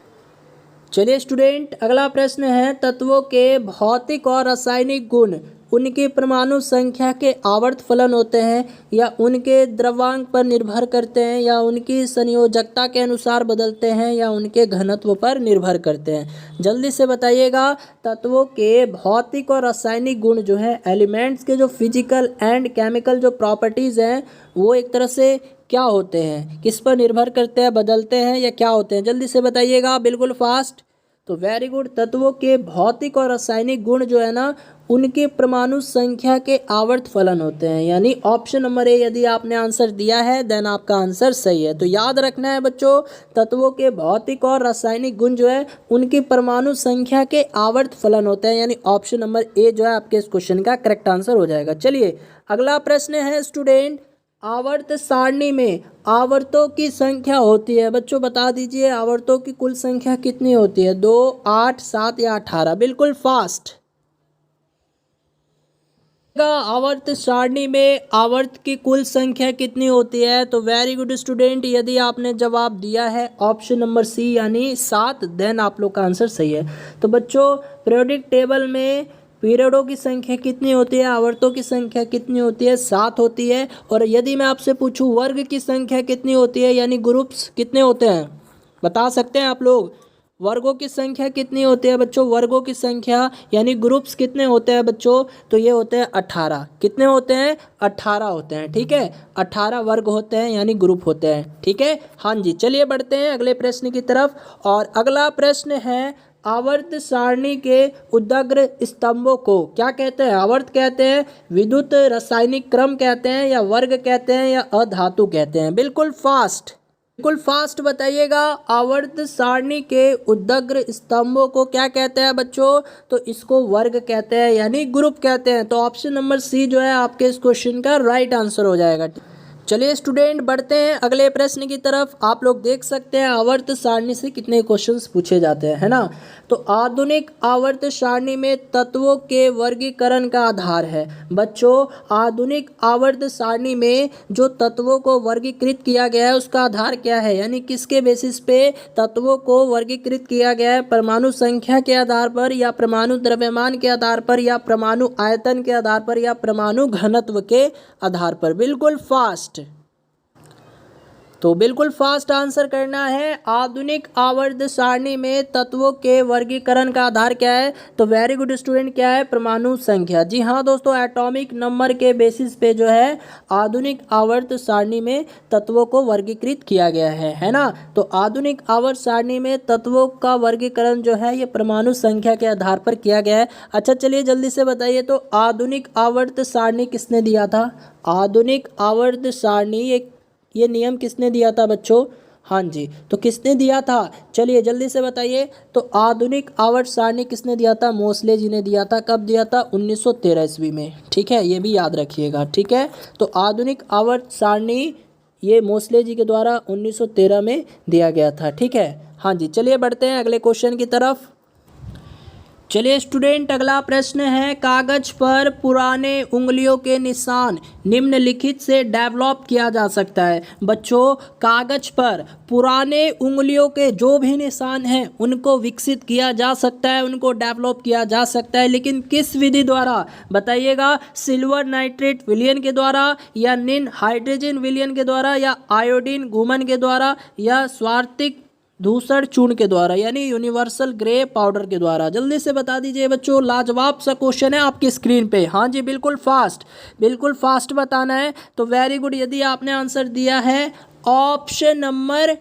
चलिए स्टूडेंट, अगला प्रश्न है, तत्वों के भौतिक और रासायनिक गुण उनकी परमाणु संख्या के आवर्त फलन होते हैं, या उनके द्रव्यांक पर निर्भर करते हैं, या उनकी संयोजकता के अनुसार बदलते हैं, या उनके घनत्व पर निर्भर करते हैं। जल्दी से बताइएगा, तत्वों के भौतिक और रासायनिक गुण जो है, एलिमेंट्स के जो फिजिकल एंड केमिकल जो प्रॉपर्टीज़ हैं, वो एक तरह से क्या होते हैं, किस पर निर्भर करते हैं, बदलते हैं, या क्या होते हैं। जल्दी से बताइएगा बिल्कुल फास्ट। तो वेरी गुड, तत्वों के भौतिक और रासायनिक गुण जो है ना, उनके परमाणु संख्या के आवर्त फलन होते हैं। यानी ऑप्शन नंबर ए यदि आपने आंसर दिया है, देन आपका आंसर सही है। तो याद रखना है बच्चों, तत्वों के भौतिक और रासायनिक गुण जो है उनकी परमाणु संख्या के आवर्त फलन होते हैं। यानी ऑप्शन नंबर ए जो है आपके इस क्वेश्चन का करेक्ट आंसर हो जाएगा। चलिए अगला प्रश्न है स्टूडेंट, आवर्त सारणी में आवर्तों की संख्या होती है। बच्चों बता दीजिए, आवर्तों की कुल संख्या कितनी होती है, 2, 8, 7 या 18। बिल्कुल फास्ट। आवर्त सारणी में आवर्त की कुल संख्या कितनी होती है? तो वेरी गुड स्टूडेंट, यदि आपने जवाब दिया है ऑप्शन नंबर सी यानी 7, देन आप लोग का आंसर सही है। तो बच्चों, पीरियोडिक टेबल में पीरियडों की संख्या कितनी होती है, आवर्तों की संख्या कितनी होती है? 7 होती है। और यदि मैं आपसे पूछूं वर्ग की संख्या कितनी होती है, यानी ग्रुप्स कितने होते हैं, बता सकते हैं आप लोग? वर्गों की संख्या कितनी होती है बच्चों? वर्गों की संख्या यानी ग्रुप्स कितने होते हैं बच्चों? तो ये होते हैं 18। कितने होते हैं? 18 होते हैं। ठीक है, 18 वर्ग होते हैं यानी ग्रुप होते हैं। ठीक है, हाँ जी। चलिए बढ़ते हैं अगले प्रश्न की तरफ। और अगला प्रश्न है, आवर्त सारणी के उदग्र स्तंभों को क्या कहते हैं? आवर्त कहते हैं, विद्युत रासायनिक क्रम कहते हैं, या वर्ग कहते हैं, या अधातु कहते हैं? बिल्कुल फास्ट बताइएगा। आवर्त सारणी के उदग्र स्तंभों को क्या कहते हैं बच्चों? तो इसको वर्ग कहते हैं यानी ग्रुप कहते हैं। तो ऑप्शन नंबर सी जो है आपके इस क्वेश्चन का राइट आंसर हो जाएगा। चलिए स्टूडेंट, बढ़ते हैं अगले प्रश्न की तरफ। आप लोग देख सकते हैं आवर्त सारणी से कितने क्वेश्चंस पूछे जाते हैं, है ना? तो आधुनिक आवर्त सारणी में तत्वों के वर्गीकरण का आधार है। बच्चों, आधुनिक आवर्त सारणी में जो तत्वों को वर्गीकृत किया गया है उसका आधार क्या है, यानी किसके बेसिस पे तत्वों को वर्गीकृत किया गया है? परमाणु संख्या के आधार पर, या परमाणु द्रव्यमान के आधार पर, या परमाणु आयतन के आधार पर, या परमाणु घनत्व के आधार पर? बिल्कुल फास्ट। तो बिल्कुल फास्ट आंसर करना है। आधुनिक आवर्त सारणी में तत्वों के वर्गीकरण का आधार क्या है? तो वेरी गुड स्टूडेंट, क्या है? परमाणु संख्या। जी हाँ दोस्तों, एटॉमिक नंबर के बेसिस पे जो है आधुनिक आवर्त सारणी में तत्वों को वर्गीकृत किया गया है ना? तो आधुनिक आवर्त सारणी में तत्वों का वर्गीकरण जो है ये परमाणु संख्या के आधार पर किया गया है। अच्छा चलिए जल्दी से बताइए, तो आधुनिक आवर्त सारणी किसने दिया था? आधुनिक आवर्त सारणी ये नियम किसने दिया था बच्चों? हाँ जी, तो किसने दिया था? चलिए जल्दी से बताइए। तो आधुनिक आवर्त सारणी किसने दिया था? मोसले जी ने दिया था। कब दिया था? 1913 ईस्वी में। ठीक है, ये भी याद रखिएगा। ठीक है, तो आधुनिक आवर्त सारणी ये मोसले जी के द्वारा 1913 में दिया गया था। ठीक है, हाँ जी। चलिए बढ़ते हैं अगले क्वेश्चन की तरफ। चलिए स्टूडेंट, अगला प्रश्न है, कागज पर पुराने उंगलियों के निशान निम्नलिखित से डेवलप किया जा सकता है। बच्चों, कागज पर पुराने उंगलियों के जो भी निशान हैं उनको विकसित किया जा सकता है, उनको डेवलप किया जा सकता है, लेकिन किस विधि द्वारा? बताइएगा। सिल्वर नाइट्रेट विलयन के द्वारा, या निन हाइड्रोजन विलयन के द्वारा, या आयोडीन घुमन के द्वारा, या स्वार्तिक धूसर चूर्ण के द्वारा, यानी यूनिवर्सल ग्रे पाउडर के द्वारा? जल्दी से बता दीजिए बच्चों, लाजवाब सा क्वेश्चन है आपकी स्क्रीन पे। हाँ जी, बिल्कुल फास्ट बताना है। तो वेरी गुड, यदि आपने आंसर दिया है ऑप्शन नंबर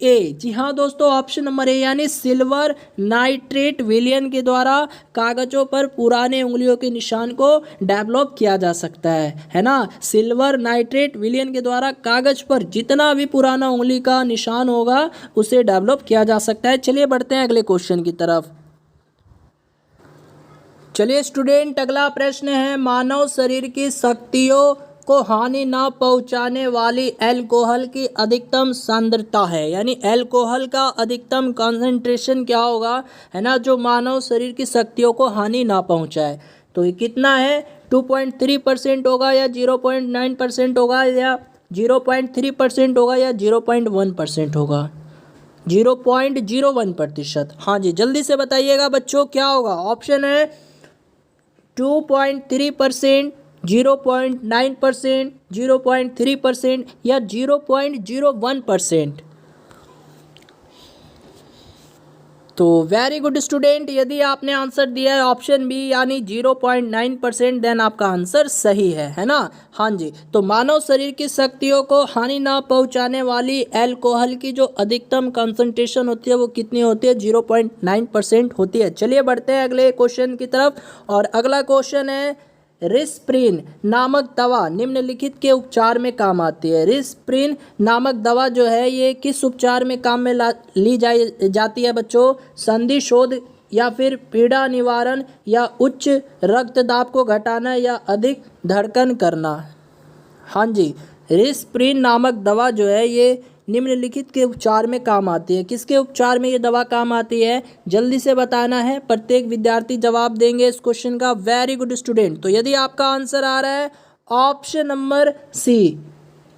ए। जी हाँ दोस्तों, ऑप्शन नंबर ए यानी सिल्वर नाइट्रेट विलयन के द्वारा कागजों पर पुराने उंगलियों के निशान को डेवलप किया जा सकता है ना? सिल्वर नाइट्रेट विलयन के द्वारा कागज पर जितना भी पुराना उंगली का निशान होगा उसे डेवलप किया जा सकता है। चलिए बढ़ते हैं अगले क्वेश्चन की तरफ। चलिए स्टूडेंट, अगला प्रश्न है, मानव शरीर की शक्तियों को हानि ना पहुंचाने वाली अल्कोहल की अधिकतम सांद्रता है, यानी अल्कोहल का अधिकतम कॉन्सेंट्रेशन क्या होगा, है ना, जो मानव शरीर की शक्तियों को हानि ना पहुंचाए? तो ये कितना है? 2.3% होगा, या 0.9% होगा, या 0.3% होगा, या 0.1% होगा? 0.01%। हाँ जी, जल्दी से बताइएगा बच्चों, क्या होगा? ऑप्शन है 2.3%, 0.9%, 0.3%, या 0.01%। तो वेरी गुड स्टूडेंट, यदि आपने आंसर दिया है ऑप्शन बी यानी 0.9%, देन आपका आंसर सही है ना? हाँ जी, तो मानव शरीर की शक्तियों को हानि ना पहुंचाने वाली अल्कोहल की जो अधिकतम कंसंट्रेशन होती है वो कितनी होती है? 0.9% होती है। चलिए बढ़ते हैं अगले क्वेश्चन की तरफ। और अगला क्वेश्चन है, रिस्प्रिन नामक दवा निम्नलिखित के उपचार में काम आती है। रिस्प्रिन नामक दवा जो है ये किस उपचार में काम में ली जाती है बच्चों? संधि शोध, या फिर पीड़ा निवारण, या उच्च रक्तदाब को घटाना, या अधिक धड़कन करना? हाँ जी, रिस्प्रिन नामक दवा जो है ये निम्नलिखित के उपचार में काम आती है। किसके उपचार में ये दवा काम आती है, जल्दी से बताना है। प्रत्येक विद्यार्थी जवाब देंगे इस क्वेश्चन का। Very good student. तो यदि आपका आंसर आ रहा है option number C,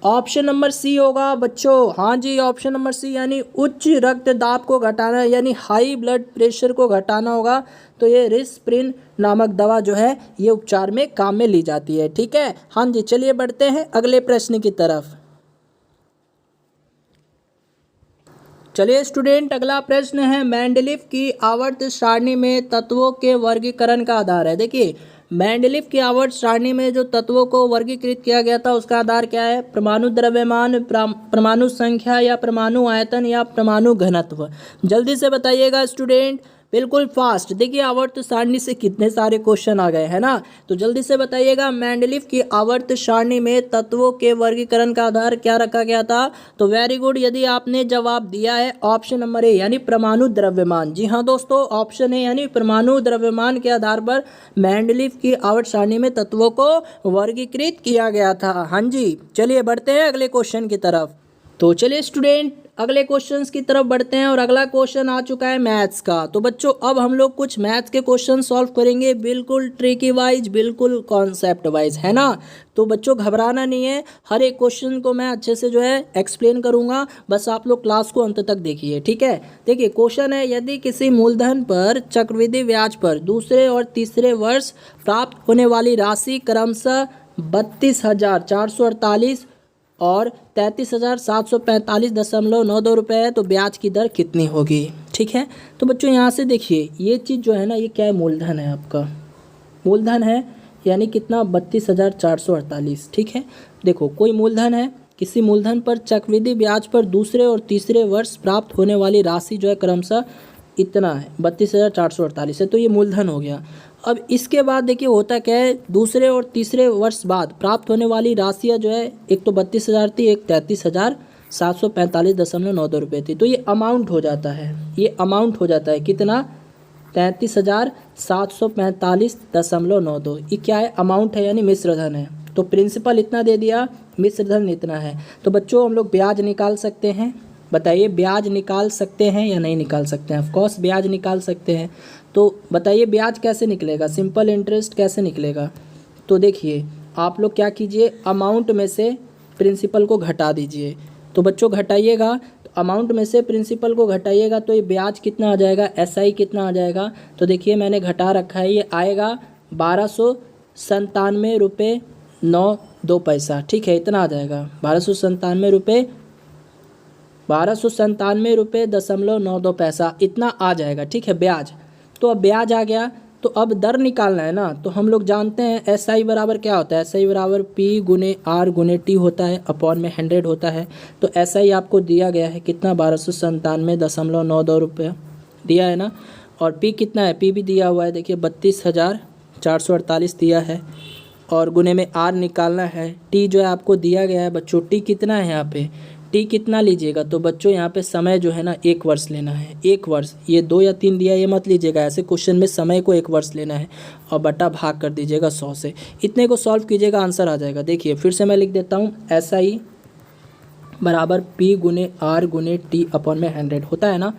option number C होगा बच्चों। हाँ जी, ऑप्शन नंबर सी, यानी उच्च रक्तदाब को घटाना, यानी हाई ब्लड प्रेशर को घटाना होगा। तो ये रिस्प्रिन नामक दवा जो है ये उपचार में काम में ली जाती है। ठीक है, हाँ जी, चलिए बढ़ते हैं अगले प्रश्न की तरफ। चलिए स्टूडेंट, अगला प्रश्न है मेंडलीफ की आवर्त सारणी में तत्वों के वर्गीकरण का आधार है। देखिए, मेंडलीफ की आवर्त सारणी में जो तत्वों को वर्गीकृत किया गया था उसका आधार क्या है, परमाणु द्रव्यमान, परमाणु संख्या, या परमाणु आयतन, या परमाणु घनत्व। जल्दी से बताइएगा स्टूडेंट, बिल्कुल फास्ट। देखिए, आवर्त सारणी से कितने सारे क्वेश्चन आ गए हैं ना, तो जल्दी से बताइएगा मेंडलीफ की आवर्त सारणी में तत्वों के वर्गीकरण का आधार क्या रखा गया था। तो वेरी गुड, यदि आपने जवाब दिया है ऑप्शन नंबर ए, यानी परमाणु द्रव्यमान। जी हाँ दोस्तों, ऑप्शन ए यानी परमाणु द्रव्यमान के आधार पर मेंडलीफ की आवर्त सारणी में तत्वों को वर्गीकृत किया गया था। हाँ जी, चलिए बढ़ते हैं अगले क्वेश्चन की तरफ। तो चलिए स्टूडेंट, अगले क्वेश्चंस की तरफ बढ़ते हैं और अगला क्वेश्चन आ चुका है मैथ्स का। तो बच्चों, अब हम लोग कुछ मैथ्स के क्वेश्चन सॉल्व करेंगे, बिल्कुल ट्रिकी वाइज, बिल्कुल कॉन्सेप्ट वाइज, है ना। तो बच्चों घबराना नहीं है, हर एक क्वेश्चन को मैं अच्छे से जो है एक्सप्लेन करूंगा, बस आप लोग क्लास को अंत तक देखिए। ठीक है, देखिए क्वेश्चन है, यदि किसी मूलधन पर चक्रवृद्धि ब्याज पर दूसरे और तीसरे वर्ष प्राप्त होने वाली राशि क्रमशः 32,448 और 33,745.92 रुपये है, तो ब्याज की दर कितनी होगी। ठीक है, तो बच्चों यहाँ से देखिए, ये चीज़ जो है ना, ये क्या है, मूलधन है, आपका मूलधन है, यानी कितना, 32,448। ठीक है, देखो कोई मूलधन है, किसी मूलधन पर चक्रवृद्धि ब्याज पर दूसरे और तीसरे वर्ष प्राप्त होने वाली राशि जो है क्रमशः इतना है, 32,448 है, तो ये मूलधन हो गया। अब इसके बाद देखिए होता क्या है, दूसरे और तीसरे वर्ष बाद प्राप्त होने वाली राशियाँ जो है, एक तो 32,000 थी, एक 33,745.92 रुपये थी। तो ये अमाउंट हो जाता है, ये अमाउंट हो जाता है कितना, 33,745.92। ये क्या है, अमाउंट है, यानी मिश्रधन है। तो प्रिंसिपल इतना दे दिया, मिश्रधन इतना है। तो बच्चों हम लोग ब्याज निकाल सकते हैं, बताइए ब्याज निकाल सकते हैं या नहीं निकाल सकते हैं। ऑफ कोर्स ब्याज निकाल सकते हैं। तो बताइए ब्याज कैसे निकलेगा, सिंपल इंटरेस्ट कैसे निकलेगा। तो देखिए आप लोग क्या कीजिए, अमाउंट में से प्रिंसिपल को घटा दीजिए। तो बच्चों घटाइएगा, तो अमाउंट में से प्रिंसिपल को घटाइएगा, तो ये ब्याज कितना आ जाएगा, एसआई कितना आ जाएगा। तो देखिए मैंने घटा रखा है, ये आएगा 1297 रुपये 92 पैसा। ठीक है, इतना आ जाएगा, 1297 रुपये 1297.92 पैसा, इतना आ जाएगा। ठीक है, ब्याज। तो अब ब्याज आ गया, तो अब दर निकालना है ना। तो हम लोग जानते हैं एस आई बराबर क्या होता है, एस आई बराबर पी गुने आर गुने टी होता है, अपॉन में 100 होता है। तो एस आई आपको दिया गया है कितना, 1297.92 रुपये दिया है ना। और पी कितना है, पी भी दिया हुआ है, देखिए 32,448 दिया है। और गुने में आर निकालना है, टी जो है आपको दिया गया है बच्चों, टी कितना है यहाँ पे, टी कितना लीजिएगा। तो बच्चों यहाँ पे समय जो है ना 1 वर्ष लेना है, 1 वर्ष। ये 2 या 3 दिया ये मत लीजिएगा, ऐसे क्वेश्चन में समय को 1 वर्ष लेना है और बटा भाग कर दीजिएगा 100 से। इतने को सॉल्व कीजिएगा, आंसर आ जाएगा। देखिए फिर से मैं लिख देता हूँ, एस आई बराबर पी गुने आर गुने टी अपॉन में 100 होता है ना।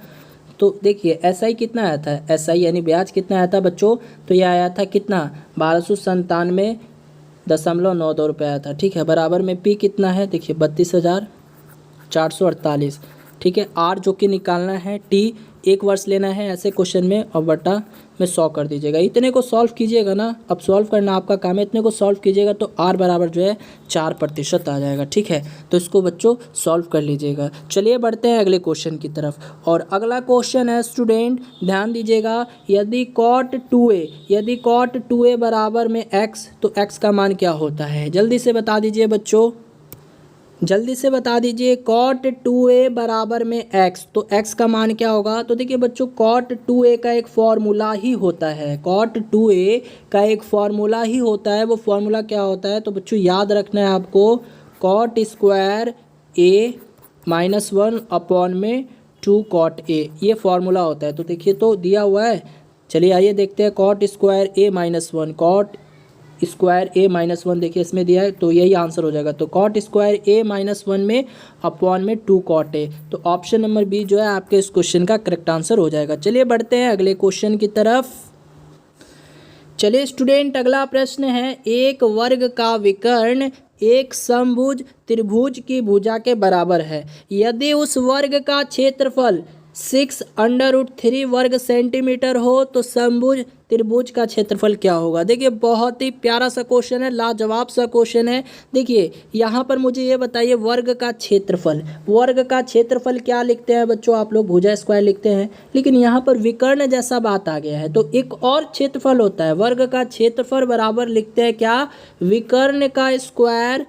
तो देखिए एस आई कितना आया था, एस आई यानी ब्याज कितना आया था बच्चों, तो ये आया था कितना, 1297.92 रुपये आया था। ठीक है, बराबर में पी कितना है, देखिए 32,448। ठीक है, आर जो कि निकालना है, टी 1 वर्ष लेना है ऐसे क्वेश्चन में, और बटा में 100 कर दीजिएगा। इतने को सॉल्व कीजिएगा ना, अब सॉल्व करना आपका काम है। इतने को सॉल्व कीजिएगा तो आर बराबर जो है 4% आ जाएगा। ठीक है, तो इसको बच्चों सॉल्व कर लीजिएगा। चलिए बढ़ते हैं अगले क्वेश्चन की तरफ। और अगला क्वेश्चन है स्टूडेंट, ध्यान दीजिएगा, यदि cot 2a बराबर में x, तो x का मान क्या होता है, जल्दी से बता दीजिए बच्चों, जल्दी से बता दीजिए। cot 2a बराबर में x, तो x का मान क्या होगा। तो देखिए बच्चों cot 2a का एक फॉर्मूला ही होता है, cot 2a का एक फॉर्मूला ही होता है। वो फॉर्मूला क्या होता है, तो बच्चों याद रखना है आपको, cot square a minus 1 upon में 2 cot a, ये फॉर्मूला होता है। तो देखिए तो दिया हुआ है, चलिए आइए देखते हैं, cot square a minus 1, cot square A minus one, देखिए इसमें दिया है तो यही आंसर हो जाएगा। तो कॉट स्क्वायर ए माइनस वन में अपॉन में 2 कॉट ए, तो ऑप्शन नंबर बी जो है आपके इस क्वेश्चन का करेक्ट आंसर हो जाएगा। चलिए बढ़ते हैं अगले क्वेश्चन की तरफ। चलिए स्टूडेंट, अगला प्रश्न है, एक वर्ग का विकर्ण एक समभुज त्रिभुज की भुजा के बराबर है, यदि उस वर्ग का क्षेत्रफल 6√3 वर्ग सेंटीमीटर हो तो समभुज त्रिभुज का क्षेत्रफल क्या होगा। देखिए बहुत ही प्यारा सा क्वेश्चन है, लाजवाब सा क्वेश्चन है। देखिए यहाँ पर मुझे ये बताइए, वर्ग का क्षेत्रफल, वर्ग का क्षेत्रफल क्या लिखते हैं बच्चों आप लोग, भुजा स्क्वायर लिखते हैं, लेकिन यहाँ पर विकर्ण जैसा बात आ गया है तो एक और क्षेत्रफल होता है। वर्ग का क्षेत्रफल बराबर लिखते हैं क्या, विकर्ण का स्क्वायर,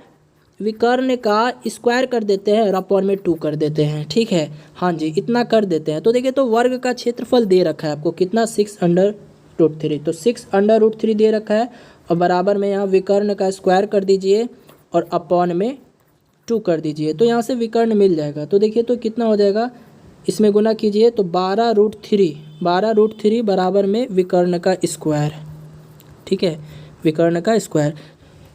विकर्ण का स्क्वायर कर देते हैं और अपॉन में 2 कर देते हैं। ठीक है, हाँ जी, इतना कर देते हैं। तो देखिए, तो वर्ग का क्षेत्रफल दे रखा है आपको कितना, 6√3, तो 6√3 दे रखा है और बराबर में यहाँ विकर्ण का स्क्वायर कर दीजिए और अपॉन में 2 कर दीजिए, तो यहाँ से विकर्ण मिल जाएगा। तो देखिए तो कितना हो जाएगा, इसमें गुना कीजिए तो 12√3 बराबर में विकर्ण का स्क्वायर। ठीक है, विकर्ण का स्क्वायर,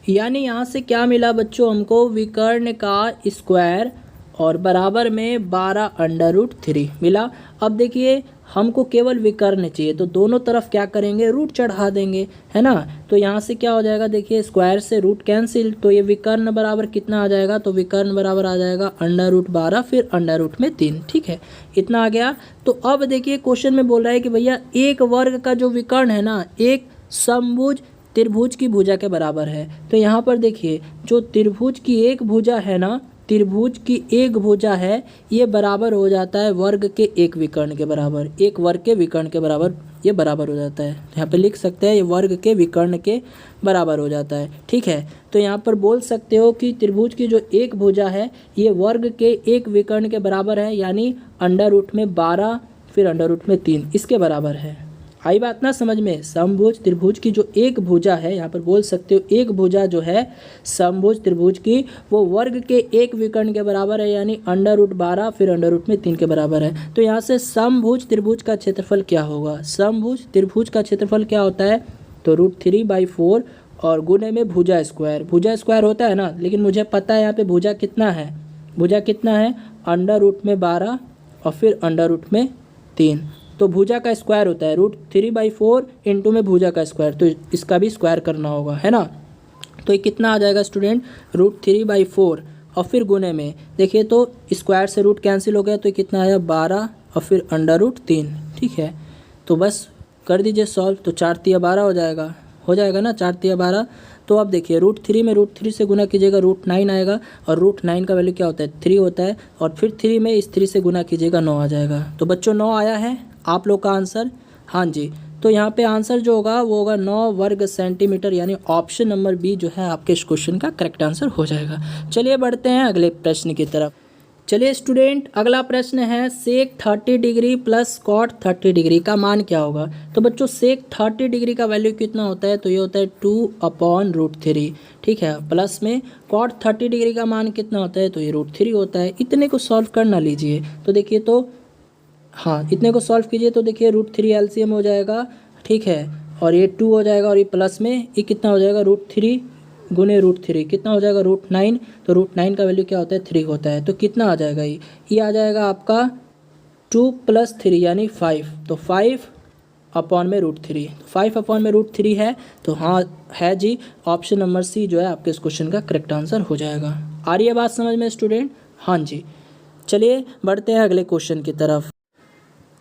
यानी यहाँ से क्या मिला बच्चों हमको, विकर्ण का स्क्वायर और बराबर में 12√3 मिला। अब देखिए हमको केवल विकर्ण चाहिए तो दोनों तरफ क्या करेंगे, रूट चढ़ा देंगे, है ना। तो यहाँ से क्या हो जाएगा, देखिए स्क्वायर से रूट कैंसिल, तो ये विकर्ण बराबर कितना आ जाएगा, तो विकर्ण बराबर आ जाएगा √12 फिर √3। ठीक है, इतना आ गया। तो अब देखिए क्वेश्चन में बोल रहा है कि भैया एक वर्ग का जो विकर्ण है ना, एक समभुज त्रिभुज की भुजा के बराबर है। तो यहाँ पर देखिए जो त्रिभुज की एक भुजा है ना, त्रिभुज की एक भुजा है, ये बराबर हो जाता है वर्ग के एक विकर्ण के बराबर, एक वर्ग के विकर्ण के बराबर ये बराबर हो जाता है। यहाँ पे लिख सकते हैं ये वर्ग के विकर्ण के बराबर हो जाता है। ठीक है, तो यहाँ पर बोल सकते हो कि त्रिभुज की जो एक भुजा है ये वर्ग के एक विकर्ण के बराबर है, यानी √12 फिर √3 इसके बराबर है। आई बात ना समझ में। समभुज त्रिभुज की जो एक भुजा है, यहाँ पर बोल सकते हो एक भुजा जो है समभुज त्रिभुज की, वो वर्ग के एक विकर्ण के बराबर है, यानी √12 फिर √3 के बराबर है। तो यहाँ से समभुज त्रिभुज का क्षेत्रफल क्या होगा, समभुज त्रिभुज का क्षेत्रफल क्या होता है, तो √3/4 और गुणे में भुजा स्क्वायर, भुजा स्क्वायर होता है ना, लेकिन मुझे पता है यहाँ पे भुजा कितना है, भुजा कितना है, √12 और फिर √3, तो भुजा का स्क्वायर होता है √3/4 इंटू में भुजा का स्क्वायर, तो इसका भी स्क्वायर करना होगा, है ना। तो ये कितना आ जाएगा स्टूडेंट, √3/4 और फिर गुने में, देखिए तो स्क्वायर से रूट कैंसिल हो गया, तो ये कितना आया 12 और फिर √3। ठीक है, तो बस कर दीजिए सॉल्व, तो 4 तिया 12 हो जाएगा ना, 4 तिया 12। तो अब देखिए √3 में √3 से गुना कीजिएगा √9 आएगा, और √9 का वैल्यू क्या होता है, 3 होता है, और फिर 3 में इस 3 से गुना कीजिएगा 9 आ जाएगा। तो बच्चों 9 आया है आप लोग का आंसर, हाँ जी। तो यहाँ पे आंसर जो होगा वो होगा 9 वर्ग सेंटीमीटर, यानी ऑप्शन नंबर बी जो है आपके इस क्वेश्चन का करेक्ट आंसर हो जाएगा। चलिए बढ़ते हैं अगले प्रश्न की तरफ। चलिए स्टूडेंट, अगला प्रश्न है, सेक 30 डिग्री प्लस कॉट 30 डिग्री का मान क्या होगा। तो बच्चों सेक 30 डिग्री का वैल्यू कितना होता है, तो ये होता है 2/√3। ठीक है, प्लस में कॉट 30 डिग्री का मान कितना होता है, तो ये √3 होता है। इतने को सॉल्व करना लीजिए, तो देखिए तो हाँ इतने को सॉल्व कीजिए, तो देखिए √3 एलसीएम हो जाएगा। ठीक है, और ये 2 हो जाएगा, और ये प्लस में ये कितना हो जाएगा, √3 गुने √3 कितना हो जाएगा, √9। तो √9 का वैल्यू क्या होता है, 3 होता है। तो कितना आ जाएगा, ये आ जाएगा आपका 2 + 3 यानी 5, तो 5/√3, 5/√3 है। तो हाँ है जी, ऑप्शन नंबर सी जो है आपके इस क्वेश्चन का करेक्ट आंसर हो जाएगा। आ रही है बात समझ में स्टूडेंट, हाँ जी। चलिए बढ़ते हैं अगले क्वेश्चन की तरफ।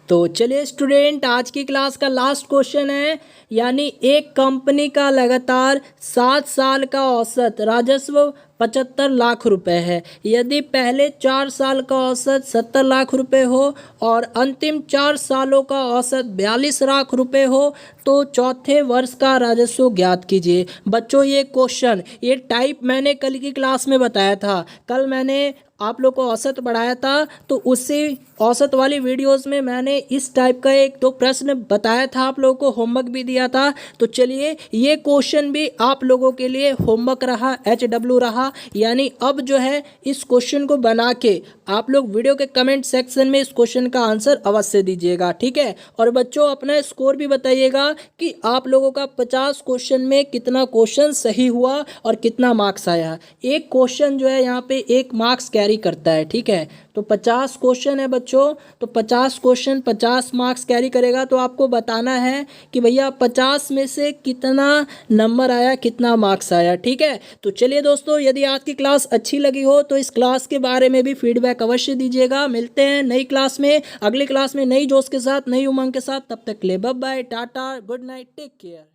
तो चलिए स्टूडेंट, आज की क्लास का लास्ट क्वेश्चन है, यानी एक कंपनी का लगातार 7 साल का औसत राजस्व 75 लाख रुपए है, यदि पहले 4 साल का औसत 70 लाख रुपए हो और अंतिम 4 सालों का औसत 42 लाख रुपए हो, तो चौथे वर्ष का राजस्व ज्ञात कीजिए। बच्चों ये क्वेश्चन, ये टाइप मैंने कल की क्लास में बताया था। कल मैंने आप लोग को औसत बढ़ाया था, तो उससे औसत वाली वीडियोस में मैंने इस टाइप का एक दो प्रश्न बताया था, आप लोगों को होमवर्क भी दिया था। तो चलिए ये क्वेश्चन भी आप लोगों के लिए होमवर्क रहा, HW रहा। यानी अब जो है इस क्वेश्चन को बना के आप लोग वीडियो के कमेंट सेक्शन में इस क्वेश्चन का आंसर अवश्य दीजिएगा, ठीक है। और बच्चों अपना स्कोर भी बताइएगा कि आप लोगों का 50 क्वेश्चन में कितना क्वेश्चन सही हुआ और कितना मार्क्स आया। एक क्वेश्चन जो है यहाँ पे 1 मार्क्स कैरी करता है, ठीक है। तो 50 क्वेश्चन है बच्चों, तो 50 क्वेश्चन 50 मार्क्स कैरी करेगा। तो आपको बताना है कि भैया 50 में से कितना नंबर आया, कितना मार्क्स आया, ठीक है। तो चलिए दोस्तों, यदि आज की क्लास अच्छी लगी हो तो इस क्लास के बारे में भी फीडबैक अवश्य दीजिएगा। मिलते हैं नई क्लास में, अगली क्लास में नई जोश के साथ, नई उमंग के साथ। तब तक के लिए bye bye, tata, good night, take care.